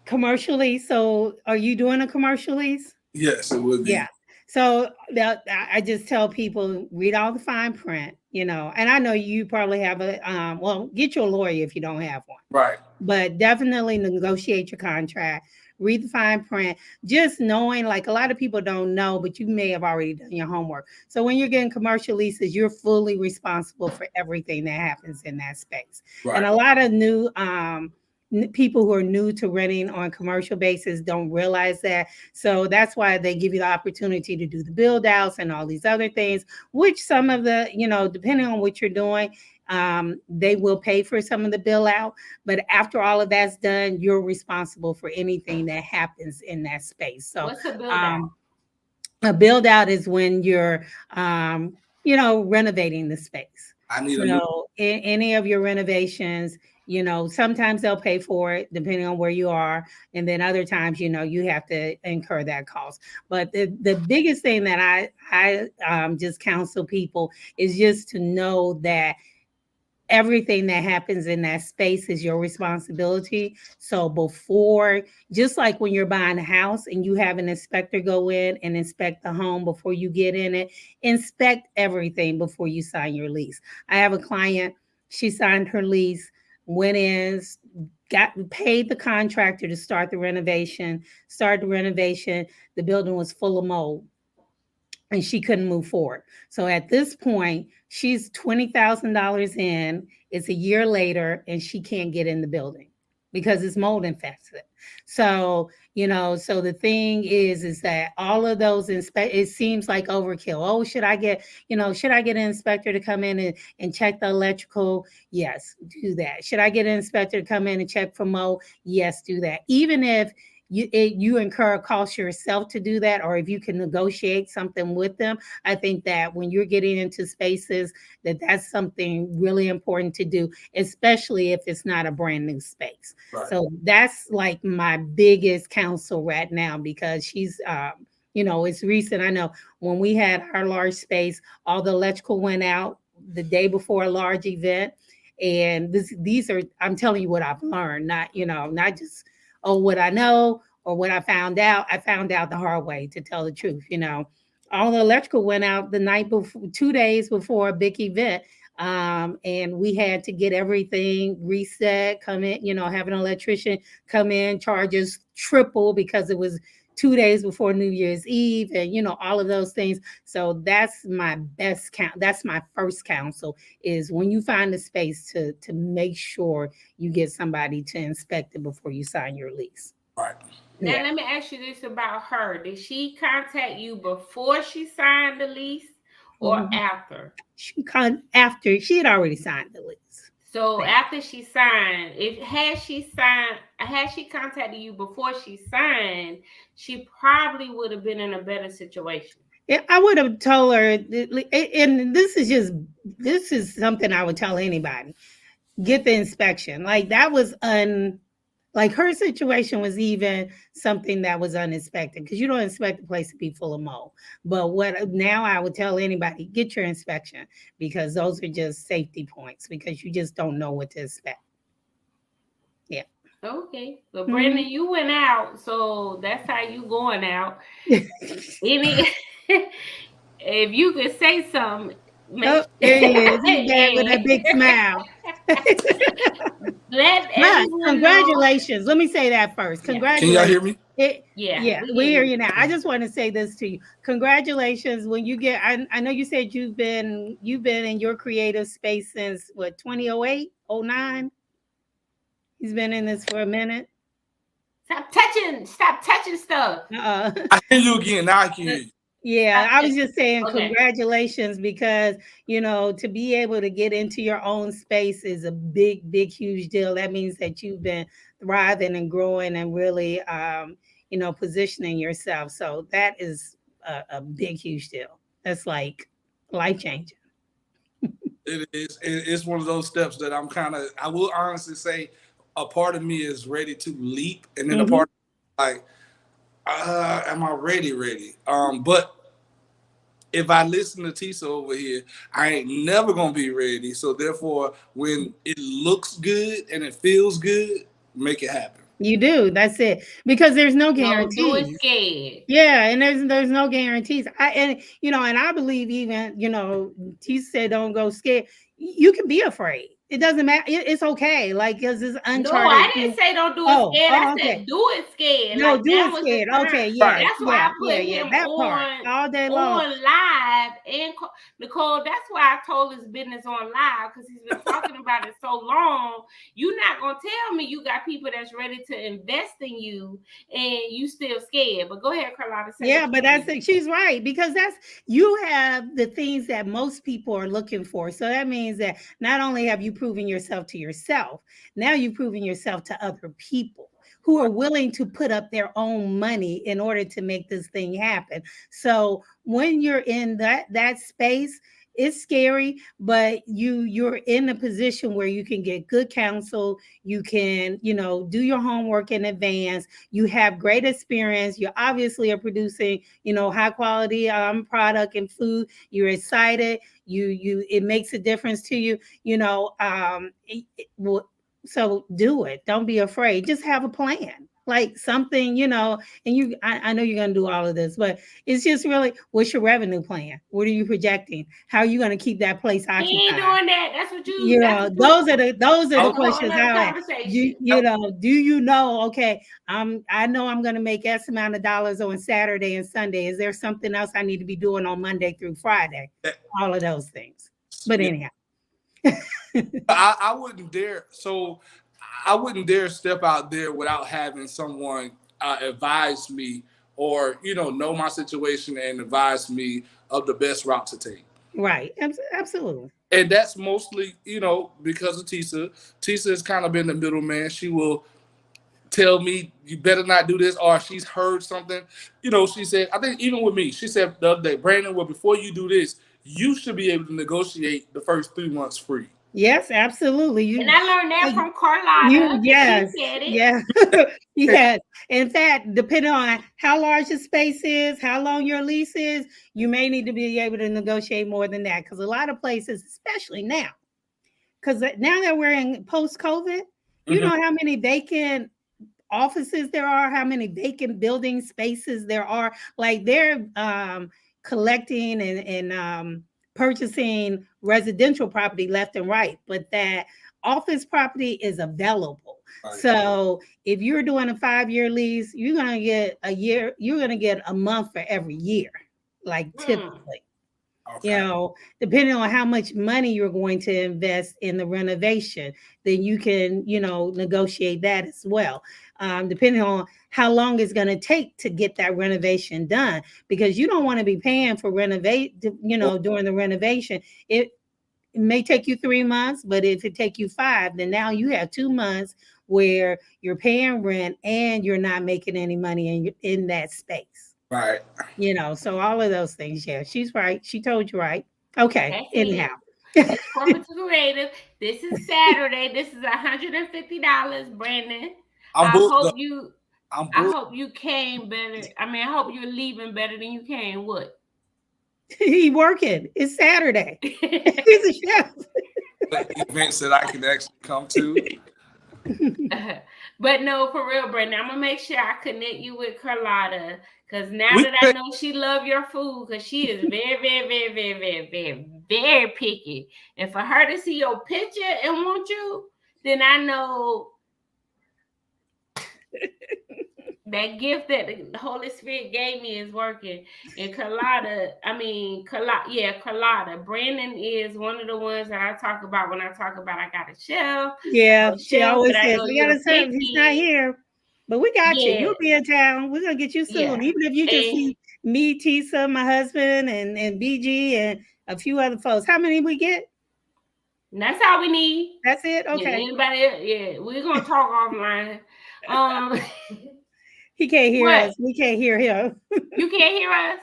commercial lease. So, are you doing a commercial lease? yes, it would be. Yeah. So I just tell people read all the fine print, and I know you probably have well, get your lawyer if you don't have one. Right. But definitely negotiate your contract, read the fine print, just knowing, like, a lot of people don't know, but you may have already done your homework. So when you're getting commercial leases, you're fully responsible for everything that happens in that space. Right. And a lot of new people who are new to renting on commercial basis don't realize that. So that's why they give you the opportunity to do the build outs and all these other things, which some of the, depending on what you're doing, they will pay for some of the bill out. But after all of that's done, you're responsible for anything that happens in that space. So what's a build out? A build out is when you're, renovating the space. I need any of your renovations, sometimes they'll pay for it depending on where you are. And then other times, you have to incur that cost. But the biggest thing that I just counsel people is just to know that everything that happens in that space is your responsibility. So before, just like when you're buying a house and you have an inspector go in and inspect the home before you get in it, inspect everything before you sign your lease. I have a client, she signed her lease, went in, paid the contractor to start the renovation, the building was full of mold and she couldn't move forward. So at this point, she's $20,000 in. It's a year later, and she can't get in the building because it's mold infested. So, so the thing is that all of those it seems like overkill. Oh, should I get an inspector to come in and check the electrical? Yes, do that. Should I get an inspector to come in and check for mold? Yes, do that. Even if you incur a cost yourself to do that, or if you can negotiate something with them, I think that when you're getting into spaces, that's something really important to do, especially if it's not a brand new space. Right. So that's like my biggest counsel right now, because she's, it's recent. I know when we had our large space, all the electrical went out the day before a large event. And these are, I'm telling you what I've learned, not just what I know or what I found out. I found out the hard way, to tell the truth. All the electrical went out the night before, 2 days before a big event. And we had to get everything reset, come in, have an electrician come in, charge us triple because it was 2 days before New Year's Eve, and all of those things. So that's my best count. That's my first counsel, is when you find a space to make sure you get somebody to inspect it before you sign your lease. Right. Now let me ask you this about her. Did she contact you before she signed the lease or after? After she had already signed the lease. So after she signed, had she contacted you before she signed, she probably would have been in a better situation. Yeah, I would have told her, and this is something I would tell anybody: get the inspection. Like, that was like, her situation was even something that was unexpected, because you don't expect the place to be full of mold. But now I would tell anybody, get your inspection, because those are just safety points, because you just don't know what to expect. Yeah. Okay. Well, Brandon, you went out, so that's how you going out. If you could say something. Oh, there he is. He's back with a big smile. Congratulations. Let me say that first. Congratulations. Can y'all hear me? We hear you now. I just want to say this to you. Congratulations. When you get, I know you said you've been in your creative space since what, 2008, 09? He's been in this for a minute. Stop touching stuff. I hear you again. Now I can hear you. Yeah, I was just saying Okay. congratulations, because to be able to get into your own space is a big, big, huge deal. That means that you've been thriving and growing and really positioning yourself. So that is a big, huge deal. That's like life changing. It is. It's one of those steps that I will honestly say, a part of me is ready to leap, and then a part of me, like, am I ready? But if I listen to Tisa over here, I ain't never gonna be ready. So therefore, when it looks good and it feels good, make it happen. You do. That's it. Because there's no guarantees. Don't do it scared. Yeah, and there's no guarantees. And I believe even, T said don't go scared. You can be afraid. It doesn't matter. It's okay. Like, because it's uncharted. No, I didn't say don't do it scared. I said do it scared. No, like, do it scared. Okay, yeah. That's why I put him that part all day long on live. And Nicole, that's why I told his business on live, because he's been talking about it so long. You're not gonna tell me you got people that's ready to invest in you and you still scared. But go ahead, Karlotta. Yeah, but that's it. She's right, because you have the things that most people are looking for. So that means that not only have you proven yourself to yourself, now you've proven yourself to other people who are willing to put up their own money in order to make this thing happen. So when you're in that space, it's scary, but you're in a position where you can get good counsel. You can, do your homework in advance. You have great experience. You obviously are producing, high quality product and food. You're excited. It makes a difference to you. So do it. Don't be afraid. Just have a plan. Like something, and I know you're going to do all of this, but it's just really, what's your revenue plan? What are you projecting? How are you going to keep that place occupied? He ain't doing that. That's what you. Those are the questions. Do you know? Okay, I know I'm going to make X amount of dollars on Saturday and Sunday. Is there something else I need to be doing on Monday through Friday? All of those things. But anyhow, I wouldn't dare. So I wouldn't dare step out there without having someone advise me, or know my situation and advise me of the best route to take. Right, absolutely. And that's mostly because of Tisa. Tisa has kind of been the middleman. She will tell me you better not do this, or she's heard something. She said, I think even with me, she said the other day, Brandon, well, before you do this, you should be able to negotiate the first 3 months free. Yes, absolutely. And I learned that from Karlotta. Yes, she said it. Yeah, yes. In fact, depending on how large the space is, how long your lease is, you may need to be able to negotiate more than that. Because a lot of places, especially now, because now that we're in post-COVID, you know how many vacant offices there are, how many vacant building spaces there are. Like they're collecting and purchasing residential property left and right, but that office property is available. Right. So if you're doing a 5-year lease, you're going to get a year, you're going to get a month for every year, like typically. Okay. Depending on how much money you're going to invest in the renovation, then you can, negotiate that as well. Depending on how long it's going to take to get that renovation done, because you don't want to be paying for during the renovation. It may take you 3 months, but if it take you 5, then now you have 2 months where you're paying rent and you're not making any money in that space. Right. So all of those things. Yeah, she's right. She told you right. Okay. Anyhow. Corporate to Creative. This is Saturday. This is $150, Brandon. I hope you came better. I mean, I hope you're leaving better than you came. What? He working. It's Saturday. He's a chef. Events that I can actually come to. But no, for real, Brandon, I'm gonna make sure I connect you with Karlotta, because now that I know she love your food, because she is very, very, very, very, very, very, very picky. And for her to see your picture and want you, then I know that gift that the Holy Spirit gave me is working. And Karlotta, Brandon is one of the ones that I talk about when I talk about I got a shelf. Yeah, she always but I says, know we got you're to serve. He's not picky. here. But we got you. Yeah. You'll be in town. We're going to get you soon. Yeah. Even if you just see me, Tisa, my husband, and BG, and a few other folks. How many we get? That's all we need. That's it? Okay. Anybody else? Yeah, we're going to talk offline. He can't hear us. We can't hear him. You can't hear us?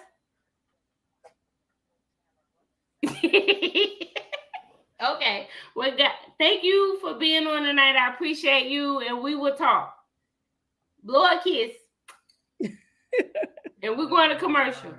Okay. Well, thank you for being on tonight. I appreciate you, and we will talk. Blow a kiss. And we're going to commercial.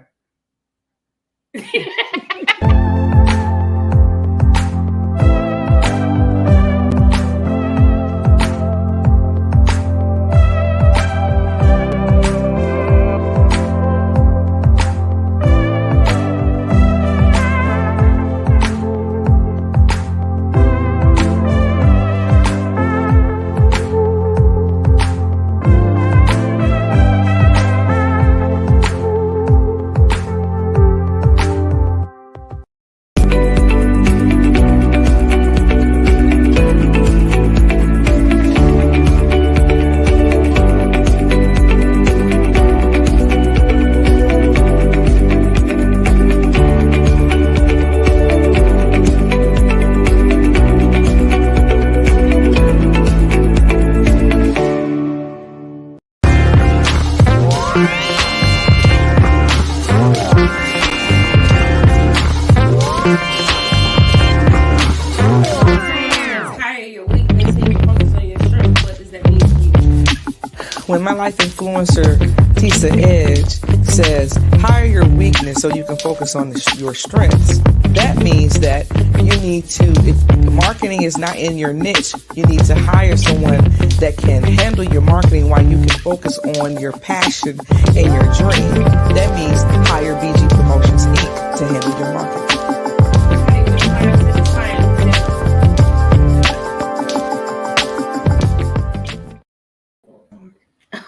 When my life influencer, Tisa Edge, says, hire your weakness so you can focus on your strengths, that means that you need to, if marketing is not in your niche, you need to hire someone that can handle your marketing while you can focus on your passion and your dream. That means hire BG Promotions Inc. to handle your marketing.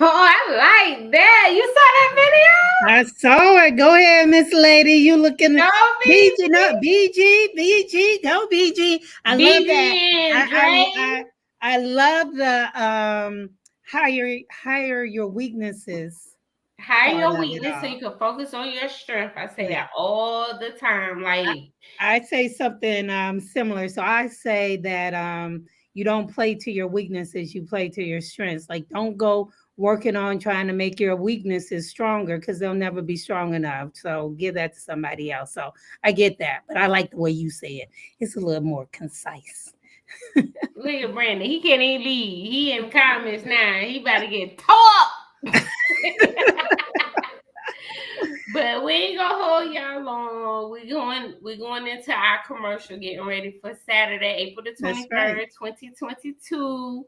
Oh, I like that. You saw that video? I saw it. Go ahead, Miss Lady. You looking at BG, no, BG, go BG. I love that. I love the hire your weaknesses. Hire your weakness so you can focus on your strength. I say that all the time. Like I say something similar. So I say that you don't play to your weaknesses, you play to your strengths. Like don't go working on trying to make your weaknesses stronger because they'll never be strong enough. So give that to somebody else. So I get that, but I like the way you say it. It's a little more concise. Look at Brandon. He can't even leave. He in comments now. He about to get tore up. But we ain't gonna hold y'all long. We're going into our commercial, getting ready for Saturday, April the 23rd, 2022.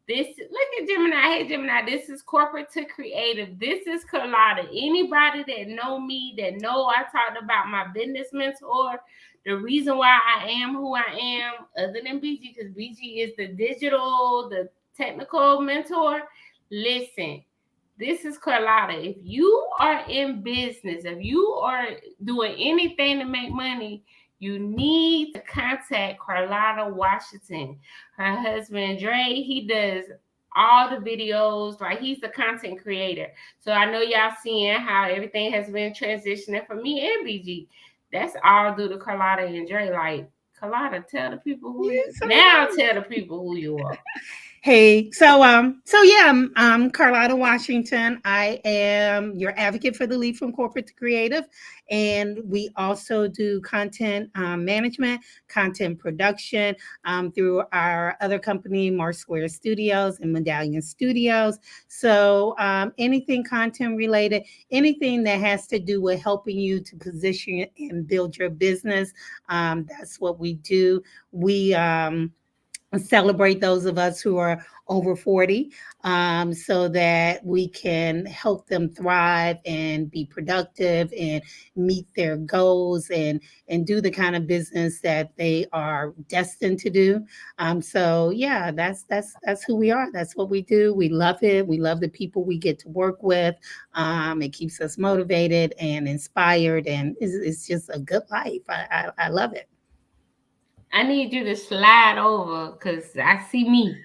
Look at Gemini. Hey Gemini, this is Corporate to Creative. This is Karlotta. Anybody that know me, that know I talked about my business mentor, the reason why I am who I am, other than BG, because BG is the technical mentor. Listen. This is Karlotta. If you are in business, if you are doing anything to make money, you need to contact Karlotta Washington. Her husband, Dre, he does all the videos. Like, he's the content creator. So I know y'all seeing how everything has been transitioning for me and BG. That's all due to Karlotta and Dre. Like, Karlotta, tell the people who you are. Now tell the people who you are. Hey, so yeah, I'm Karlotta Washington. I am your advocate for the leap from corporate to creative, and we also do content management, content production through our other company, Mars Square Studios and Medallion Studios. So anything content related, anything that has to do with helping you to position and build your business, that's what we do. celebrate those of us who are over 40, so that we can help them thrive and be productive and meet their goals and do the kind of business that they are destined to do. So yeah, that's who we are. That's what we do. We love it. We love the people we get to work with. It keeps us motivated and inspired, and it's just a good life. I love it. I need you to slide over because I see me.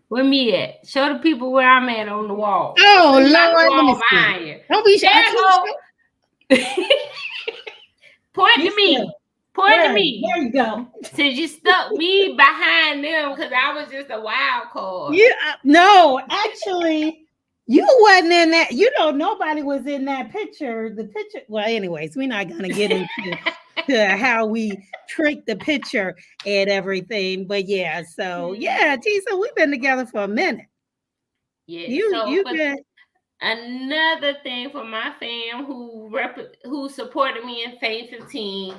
Where me at? Show the people where I'm at on the wall. Oh Look at the Lord, let me wall see. behind you. Don't be shy. There I you can't go. Point You to me. still- Point to Right, me. there you go. Since you stuck me behind them because I was just a wild card. No, actually, you wasn't in that. You know, nobody was in that picture. The picture. Well, anyways, we're not gonna get into to how we trick the picture and everything. But yeah, so yeah, Tisa, we've been together for a minute. Yeah. You've been. Another thing for my fam who supported me in Fame 15,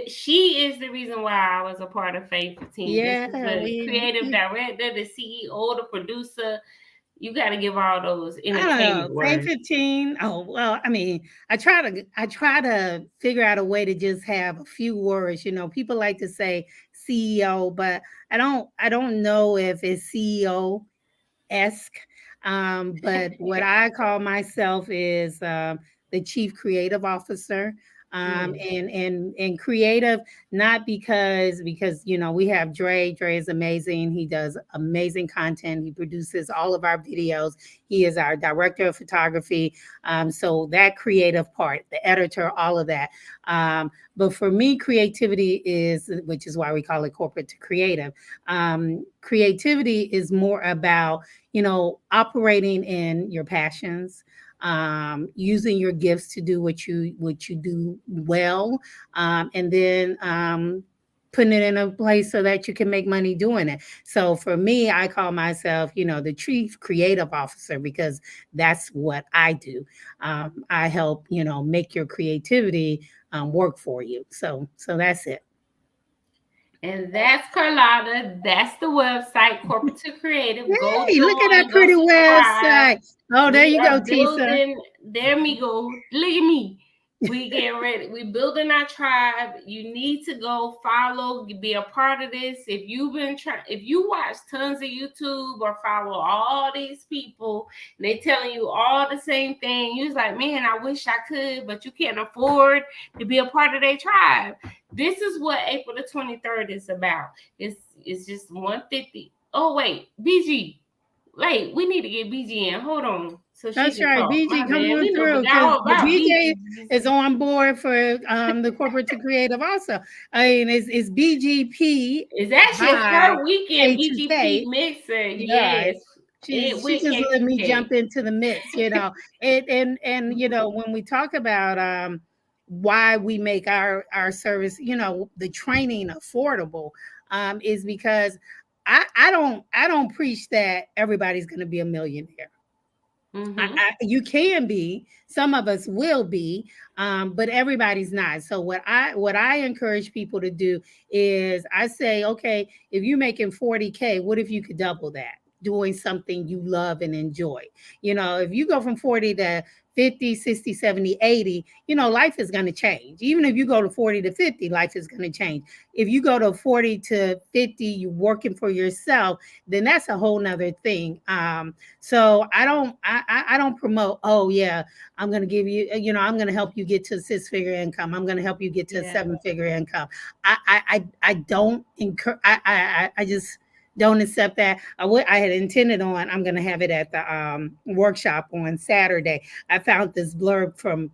she is the reason why I was a part of Fame 15. Yeah, This is the creative director, the CEO, the producer. You got to give all those entertainment Fame words. 15. Oh well, I mean, I try to figure out a way to just have a few words. You know, people like to say CEO, but I don't know if it's CEO esque. But what I call myself is the chief creative officer. And creative, not because you know we have Dre. Dre is amazing. He does amazing content. He produces all of our videos. He is our director of photography. So that creative part, the editor, all of that. But for me, creativity is, which is why we call it corporate to creative. Creativity is more about, you know, operating in your passions, using your gifts to do what you do well, and then putting it in a place so that you can make money doing it. So for me, I call myself, you know, the chief creative officer because that's what I do. I help, you know, make your creativity work for you. So that's it. And that's Karlotta. That's the website, Corporate to Creative. Go Hey, look at join, that go pretty subscribe. website. Oh, there you go, Tisa. Building, there me go. Look at me. We getting ready. We building our tribe. You need to go follow, be a part of this. If you watch tons of YouTube or follow all these people, and they telling you all the same thing, you're like, man, I wish I could, but you can't afford to be a part of their tribe. This is what April the 23rd is about. It's just 150. Oh wait, BG. Wait, we need to get BG in. Hold on. So that's right. talk. BG, come on through because the BJ is on board for the corporate to creative also. I mean, it's BGP. It's actually her weekend K2K. BGP mixer. Yes. She just let me jump into the mix, you know. And you know, when we talk about why we make our service, you know, the training affordable, is because I don't preach that everybody's going to be a millionaire. You can be, some of us will be, but everybody's not. So what I encourage people to do is I say, okay, if you're making 40K, what if you could double that doing something you love and enjoy? You know, if you go from 40 to 50, 60, 70, 80, you know, life is going to change. Even if you go to 40 to 50, life is going to change. If you go to 40 to 50, you're working for yourself, then that's a whole nother thing. So I don't promote, oh yeah, I'm going to give you, you know, I'm going to help you get to a 6-figure income. I'm going to help you get to a 7-figure income. I don't encourage, I just don't accept that. I had intended on, I'm going to have it at the workshop on Saturday. I found this blurb from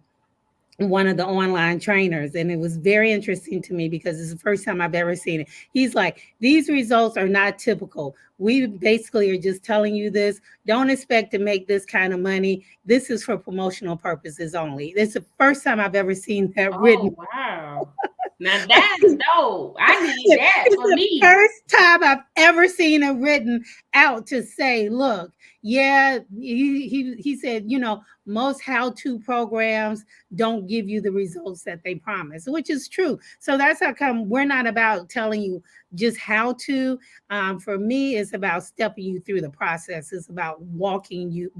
one of the online trainers, and it was very interesting to me because it's the first time I've ever seen it. He's like, these results are not typical. We basically are just telling you this. Don't expect to make this kind of money. This is for promotional purposes only. It's the first time I've ever seen that written. Wow. Now that's dope. I need that for me. First time I've ever seen it written out to say, look, yeah, he said, most how-to programs don't give you the results that they promise, which is true. So that's how come we're not about telling you just how to. For me, it's about stepping you through the process. It's about walking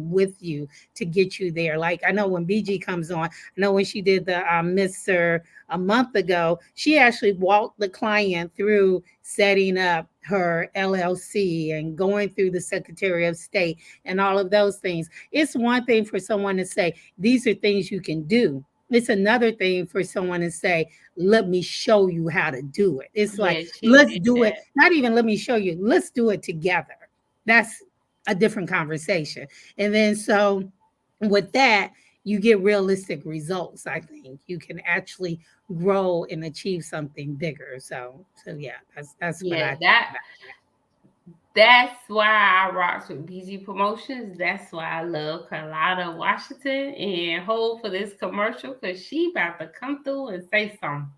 with you to get you there. Like I know when BG comes on, I know when she did the Mr. a month ago, she actually walked the client through setting up her LLC and going through the Secretary of State and all of those things. It's one thing for someone to say, these are things you can do. It's another thing for someone to say, let me show you how to do it. It's like, Yeah, she let's did do it. that. Not even let me show you. Let's do it together. That's a different conversation. And then so with that, you get realistic results. I think you can actually grow and achieve something bigger. So yeah, that's what I Yeah, think about. that's why I rocks with BG Promotions. That's why I love Karlotta Washington and hold for this commercial because she about to come through and say something.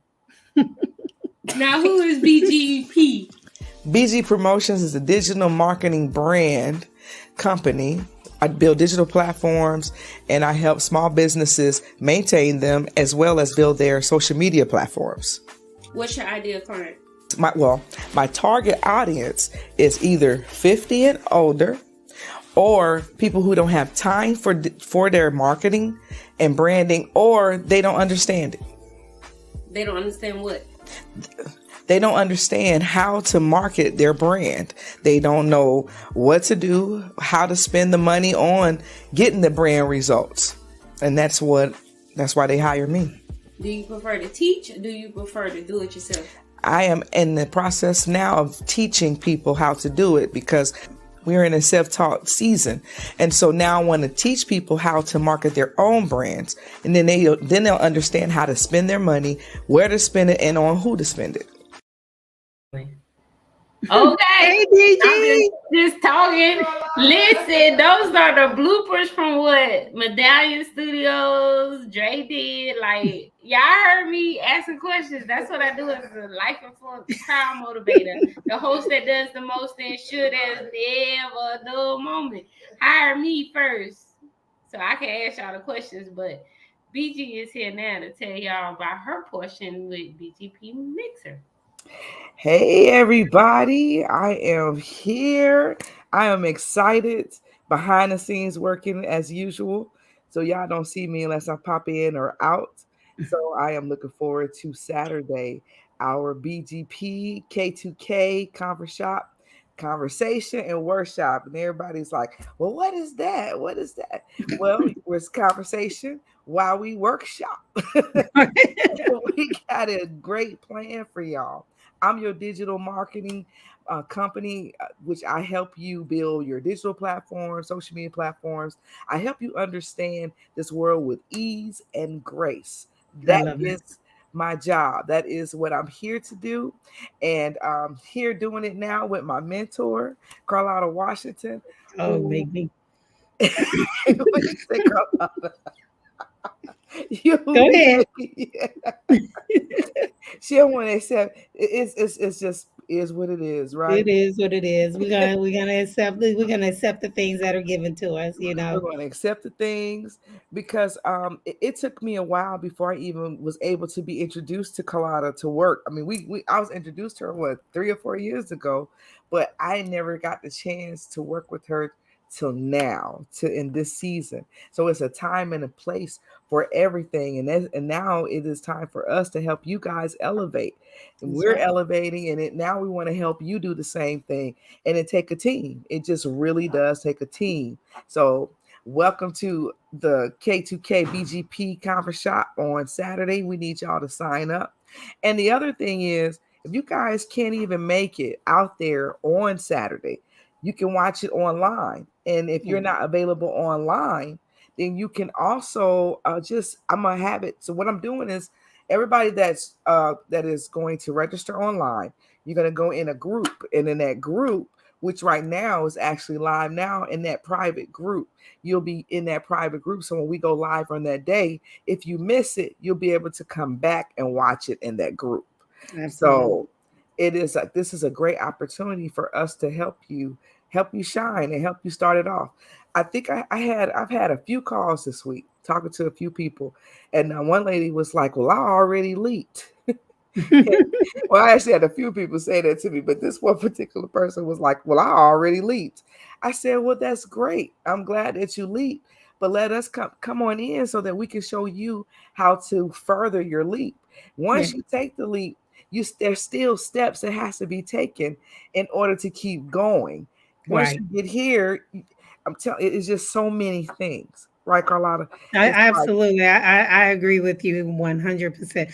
Now, who is BGP? BG Promotions is a digital marketing brand company. I build digital platforms and I help small businesses maintain them as well as build their social media platforms. What's your ideal client? My target audience is either 50 and older or people who don't have time for their marketing and branding, or they don't understand it. They don't understand what? They don't understand how to market their brand. They don't know what to do, how to spend the money on getting the brand results. And that's why they hire me. Do you prefer to teach or do you prefer to do it yourself? I am in the process now of teaching people how to do it because we're in a self-taught season. And so now I want to teach people how to market their own brands. And then they'll understand how to spend their money, where to spend it, and on who to spend it. Okay. Hey, BG. I'm just talking. Listen, those are the bloopers from what Medallion Studios, Dre did. Like, y'all heard me asking questions. That's what I do as a life influence crowd motivator. The host that does the most and should has never a dull moment. Hire me first so I can ask y'all the questions. But BG is here now to tell y'all about her portion with BGP Mixer. Hey everybody, I am here. I am excited. Behind the scenes working as usual. So y'all don't see me unless I pop in or out. So I am looking forward to Saturday, our BGP K2K conversation and workshop. And everybody's like, well, what is that? What is that? Well, it's conversation while we workshop. We got a great plan for y'all. I'm your digital marketing company, which I help you build your digital platforms, social media platforms. I help you understand this world with ease and grace. I That love it. is my job. That is what I'm here to do. And I'm here doing it now with my mentor, Karlotta Washington. Oh, Who, baby. what you say, Karlotta? Go ahead. She don't want to accept. It's just is what it is, right? It is what it is. We're gonna accept. We're gonna accept the things that are given to us. We're going to accept the things because it took me a while before I even was able to be introduced to Karlotta to work. I mean, I was introduced to her 3 or 4 years ago, but I never got the chance to work with her till now, in this season. So it's a time and a place for everything, and now it is time for us to help you guys elevate. And That's we're right. elevating, and now we want to help you do the same thing. And it take a team. It just really does take a team. So welcome to the K2K BGP Conference Shop on Saturday. We need y'all to sign up. And the other thing is, if you guys can't even make it out there on Saturday, you can watch it online. And if you're not available online, then you can also I'm gonna have it. So what I'm doing is everybody that is going to register online, you're gonna go in a group, and in that group, which right now is actually live now, in that private group, you'll be in that private group. So when we go live on that day, if you miss it, you'll be able to come back and watch it in that group. Absolutely. So this is a great opportunity for us to help you help you shine and help you start it off. I think I've had a few calls this week talking to a few people, and one lady was like, "Well, I already leaked." Well, I actually had a few people say that to me, but this one particular person was like, "Well, I already leaked." I said, "Well, that's great. I'm glad that you leaked, but let us come on in so that we can show you how to further your leap. Once you take the leap, there's still steps that has to be taken in order to keep going. Once Right. you get here, I'm telling it's just so many things, right, Carlotta? I It's like absolutely. I agree with you 100%.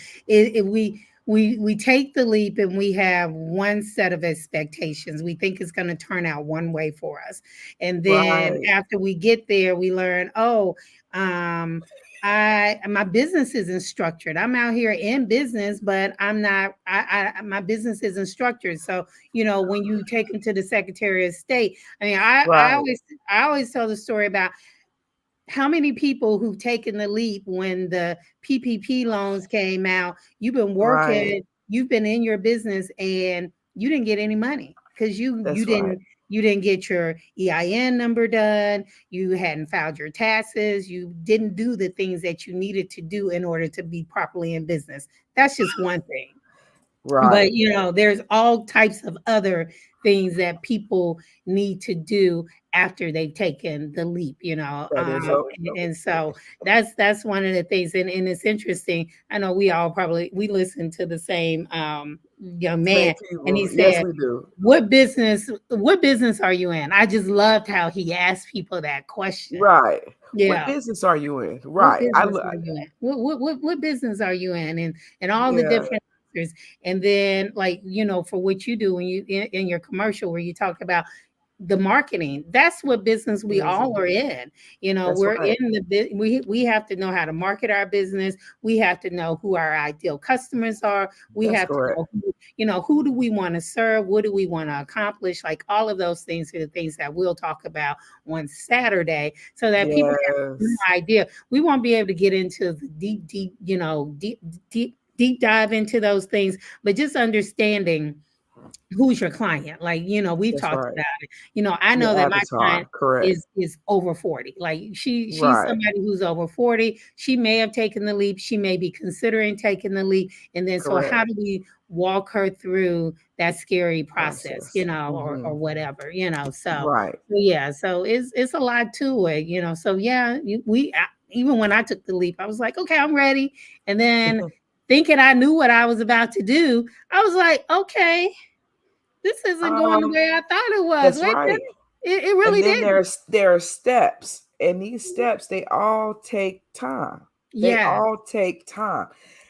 We take the leap and we have one set of expectations. We think it's going to turn out one way for us, and then right, after we get there, we learn, oh, my business isn't structured. I'm out here in business, but I'm not. My business isn't structured. So when you take them to the Secretary of State, I mean, right, I always tell the story about how many people who've taken the leap when the PPP loans came out, you've been right. working, you've been in your business and you didn't get any money because That's right. you didn't get your EIN number done, you hadn't filed your taxes, you didn't do the things that you needed to do in order to be properly in business. That's just one thing. But Right. there's all types of other things that people need to do after they've taken the leap, That is so and so that's one of the things, and it's interesting. I know we all probably we listen to the same young same man, and he people. Yes, said, we do. what business are you in? I just loved how he asked people that question. Right. What Yeah. business are you in? What Right. business are you in? What business are you in? And all the Yeah, different answers. And then, like, for what you do when you in your commercial where you talk about the marketing, that's what business we all are in. that's We're right. in we have to know how to market our business. We have to know who our ideal customers are. We That's have to correct. know who do we want to serve, what do we want to accomplish. Like, all of those things are the things that we'll talk about on Saturday, so that people have no Yes. idea. We won't be able to get into the deep dive into those things, but just understanding who's your client. Like, we've That's talked right. about it. I know Your that my client avatar. Correct. is over 40. Like, she's Right. somebody who's over 40. She may have taken the leap, she may be considering taking the leap, and then so Correct. how do we walk her through that scary process, Process. or whatever, Right. so yeah, so it's a lot to it, so yeah, even when I took the leap, I was like, okay, I'm ready. And then, thinking I knew what I was about to do, I was like, okay, this isn't going the Um, way I thought it was. that's Wait a right. minute. It really And then didn't. there are steps, and these steps they all take time. They Yeah. all take time.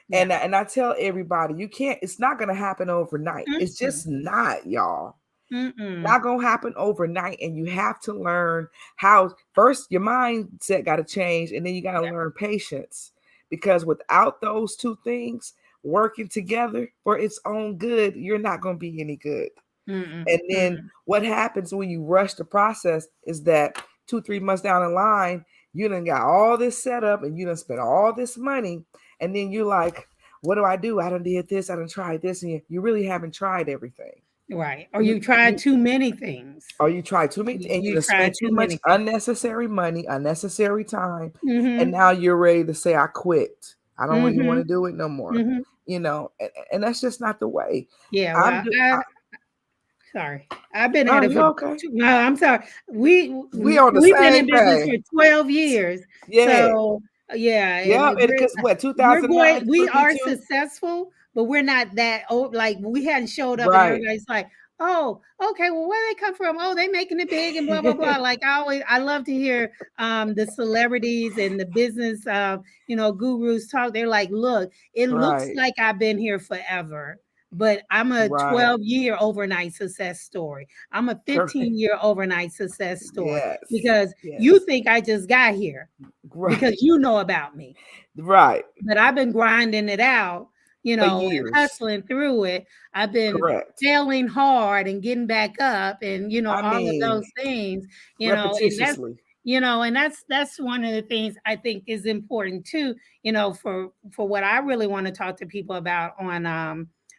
Yeah. And I tell everybody, you can't. It's not going to happen overnight. It's Mm-mm. just not, y'all. Mm-mm. Not gonna happen overnight, and you have to learn how. First, your mindset got to change, and then you got to Yeah. learn patience, because without those two things working together for its own good, you're not going to be any good. Mm-mm. And then Mm-mm. what happens when you rush the process is that 2-3 months down the line, you done got all this set up and you done spent all this money, and then you're like, what do? I done did this, I done tried this, and you really haven't tried everything. Right. Or You you tried you too many things. or you try too many, and you You just spend tried too too much many things. unnecessary money, unnecessary time, and Mm-hmm. now you're ready to say, I quit. I don't really want Mm-hmm. to do it no more. Mm-hmm. And that's just not the way. Yeah. I'm Well, do sorry. I've been no, at it you for okay. no, I'm sorry. We on the We've been in same business thing. for 12 years. Yeah. So yeah, Yeah. and And because what, we're 2009 going, to we are 22? successful, but we're not that old. Like, we hadn't showed up and Right. everybody's like, oh, okay, well, where they come from? Oh, they making it big and blah blah blah. Like, I love to hear the celebrities and the business gurus talk. They're like, look, it looks Right. like I've been here forever, but I'm a Right. 12-year overnight success story. I'm a Correct. 15-year overnight success story, Yes. because you Yes. think I just got here Right. because you know about me. Right. But I've been grinding it out, For and years. hustling through it. I've been Correct. failing hard and getting back up, and I all of mean, those things, and repetitiously. that's one of the things I think is important too, for what I really want to talk to people about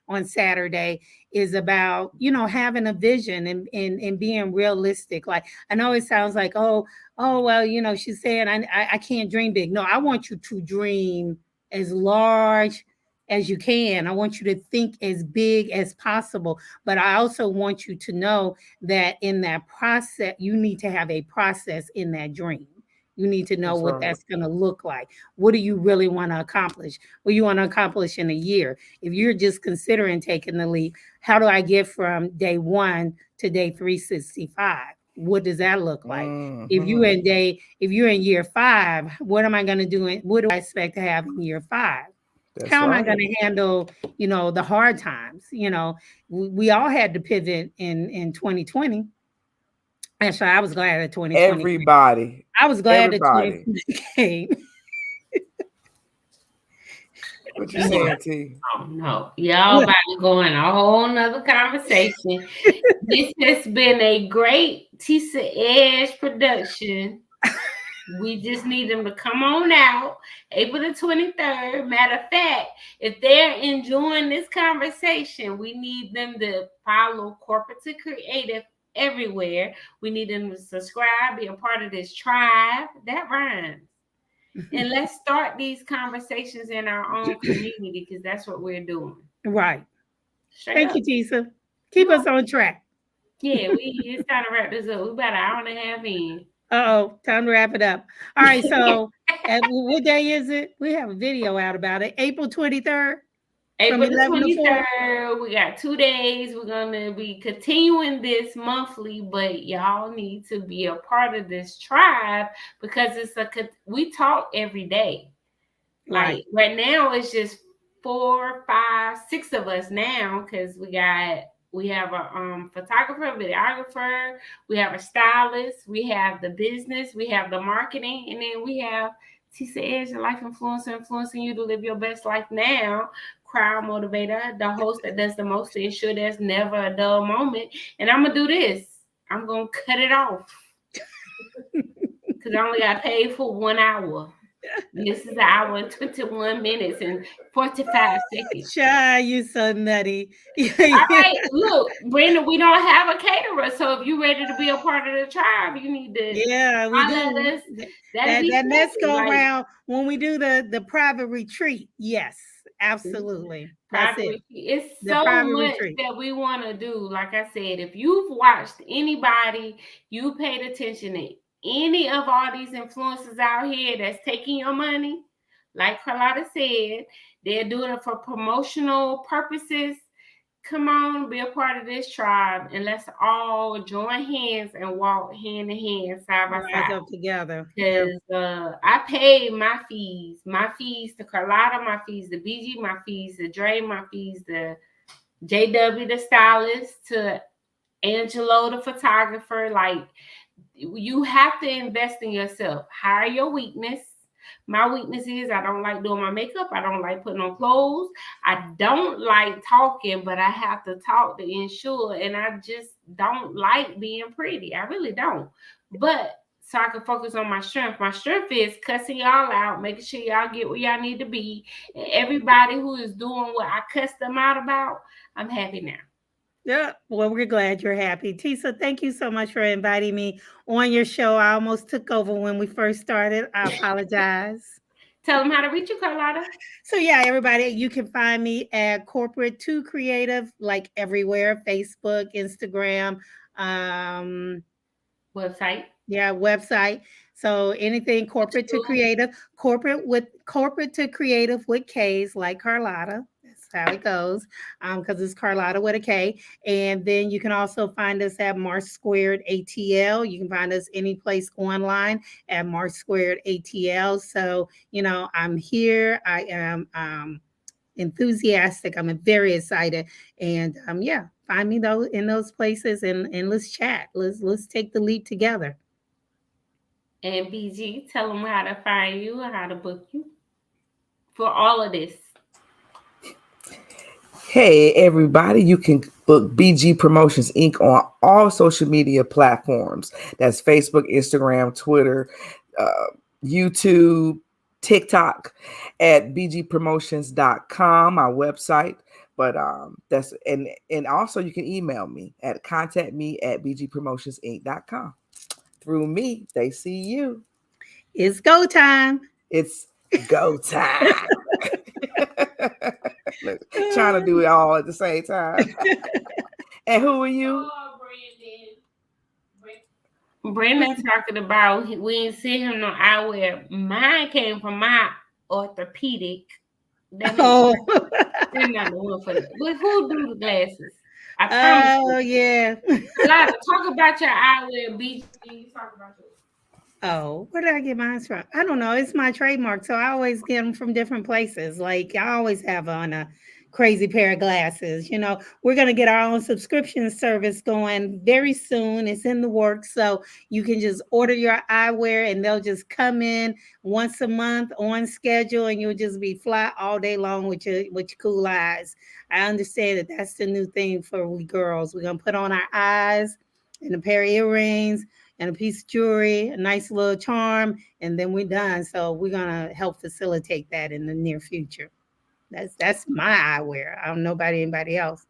on Saturday is about, you know, having a vision and being realistic. Like, I know it sounds like, oh, well, you know, she's saying I can't dream big. No, I want you to dream as large as you can. I want you to think as big as possible. But I also want you to know that in that process, you need to have a process in that dream. You need to know what that's going to look like. What do you really want to accomplish? What you want to accomplish in a year? If you're just considering taking the leap, how do I get from day 1 to day 365? What does that look like? If you're in year 5, what am I going to do? What do I expect to have in year 5? How am I going to handle, you know, the hard times? You know, we all had to pivot in 2020. Actually, I was glad that 2020. Everybody. I was glad that 2020 came. What you saying, T? Oh no, y'all about to go in a whole nother conversation. This has been a great Tisa Edge production. We just need them to come on out April the 23rd. Matter of fact, if they're enjoying this conversation, we need them to follow Corporate to Creative everywhere. We need them to subscribe, be a part of this tribe. That rhymes. And let's start these conversations in our own community, because that's what we're doing. Right. Straight Thank you, Tisa. Keep us on track. Yeah, it's time to wrap this up. We about an hour and a half in. Time to wrap it up. All right, so what day is it? We have a video out about it. April 23rd. April the 23rd. We got 2 days. We're gonna be continuing this monthly, but y'all need to be a part of this tribe, because we talk every day. Like right now, it's just 4, 5, 6 of us now, because we have a photographer, videographer, we have a stylist, we have the business, we have the marketing, and then we have Tisa Edge, a life influencer, influencing you to live your best life now. Crowd motivator, the host that does the most to ensure there's never a dull moment. And I'm gonna do this. I'm gonna cut it off because I only got paid for 1 hour. This is an hour and 21 minutes and 45 seconds. Child, you so nutty. All right, look, Brenda, we don't have a caterer, so if you're ready to be a part of the tribe, you need to. Yeah, we do. That next go around when we do the private retreat. Yes, absolutely. That's it. It's so much that we want to do. Like I said, if you've watched anybody, you paid attention to any of all these influencers out here that's taking your money, like Karlotta said, they're doing it for promotional purposes. Come on, be a part of this tribe, and let's all join hands and walk hand in hand, side by side, up together. Because I paid my fees to Karlotta, my fees to BG, my fees to Dre, my fees to JW, the stylist, to Angelo, the photographer. Like, you have to invest in yourself. Hire your weakness. My weakness is I don't like doing my makeup. I don't like putting on clothes. I don't like talking, but I have to talk to ensure. And I just don't like being pretty. I really don't. But so I can focus on my strength. My strength is cussing y'all out, making sure y'all get where y'all need to be. And everybody who is doing what I cussed them out about, I'm happy now. Yeah, well, we're glad you're happy. Tisa, thank you so much for inviting me on your show. I almost took over when we first started. I apologize. Tell them how to reach you, Karlotta. So yeah, everybody, you can find me at Corporate to Creative, like everywhere, Facebook, Instagram, website. Yeah, website. So anything Corporate to Creative, Corporate to Creative with K's, like Karlotta. How it goes, because it's Karlotta with a K. And then you can also find us at March Squared ATL. You can find us any place online at March Squared ATL. So, you know, I'm here. I am enthusiastic. I'm very excited. And yeah, find me though in those places and let's chat. Let's take the leap together. And BG, tell them how to find you and how to book you for all of this. Hey, everybody, you can book BG Promotions Inc. on all social media platforms. That's Facebook, Instagram, Twitter, YouTube, TikTok, at bgpromotions.com, our website. But that's and also you can email me at contactme@bgpromotionsinc.com. Through me, they see you. It's go time. It's go time. Look, trying to do it all at the same time. And who are you? Brandon talking about we ain't see him no eyewear. Mine came from my orthopedic. That's not the one for that. But who do the glasses? I promise you. Yeah. Karlotta, talk about your eyewear, BGP. Talk about yours. Oh, where did I get mine from? I don't know. It's my trademark, so I always get them from different places. Like I always have on a crazy pair of glasses. You know, we're gonna get our own subscription service going very soon. It's in the works, so you can just order your eyewear, and they'll just come in once a month on schedule, and you'll just be fly all day long with your cool eyes. I understand that that's the new thing for we girls. We're gonna put on our eyes and a pair of earrings and a piece of jewelry, a nice little charm, and then we're done. So we're gonna help facilitate that in the near future. That's my eyewear. I don't know about anybody else.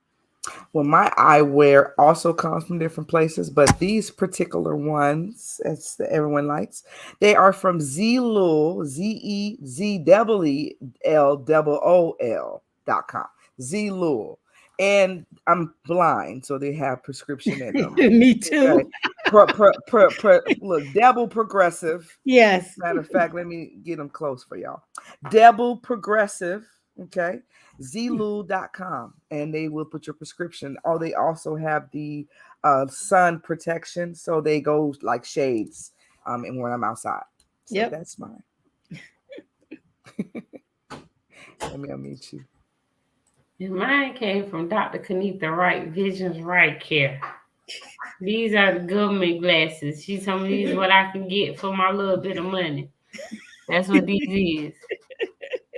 Well, my eyewear also comes from different places, but these particular ones, as everyone likes, they are from Zlul, ZEZEELLOOL.com. Zlul. And I'm blind, so they have prescription in them. Me too. Okay. Look, Double Progressive. Yes. Matter of fact, let me get them close for y'all. Double Progressive. Okay. Zlul.com, and they will put your prescription. Or they also have the sun protection, so they go like shades and when I'm outside. So that's mine. Let me unmute you. And mine came from Dr. Kanitha Wright, Visions Right Care. These are the government glasses. She told me these is what I can get for my little bit of money. That's what these is.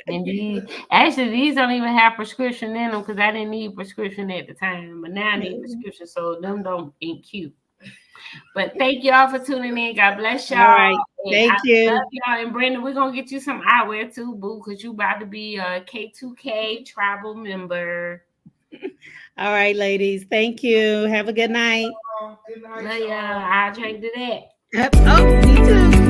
And these don't even have prescription in them because I didn't need prescription at the time. But now I need prescription, so them ain't cute. But thank y'all for tuning in. God bless y'all. All right. Thank you. Love y'all. And Brandon, we're gonna get you some eyewear too, boo, because you about to be a K2K tribal member. All right, ladies. Thank you. Have a good night. Good night. Love y'all. I'll drink to that. Oh, me too.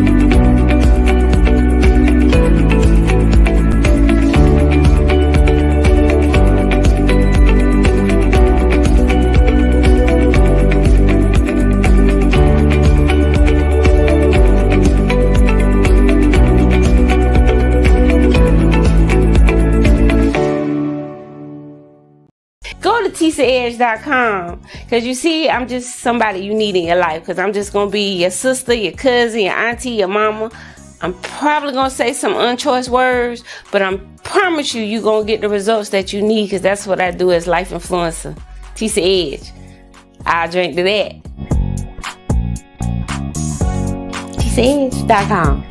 Go to TisaEdge.com because you see, I'm just somebody you need in your life because I'm just going to be your sister, your cousin, your auntie, your mama. I'm probably going to say some unchoice words, but I promise you're going to get the results that you need because that's what I do as life influencer. Tisa Edge. I'll drink to that. TisaEdge.com.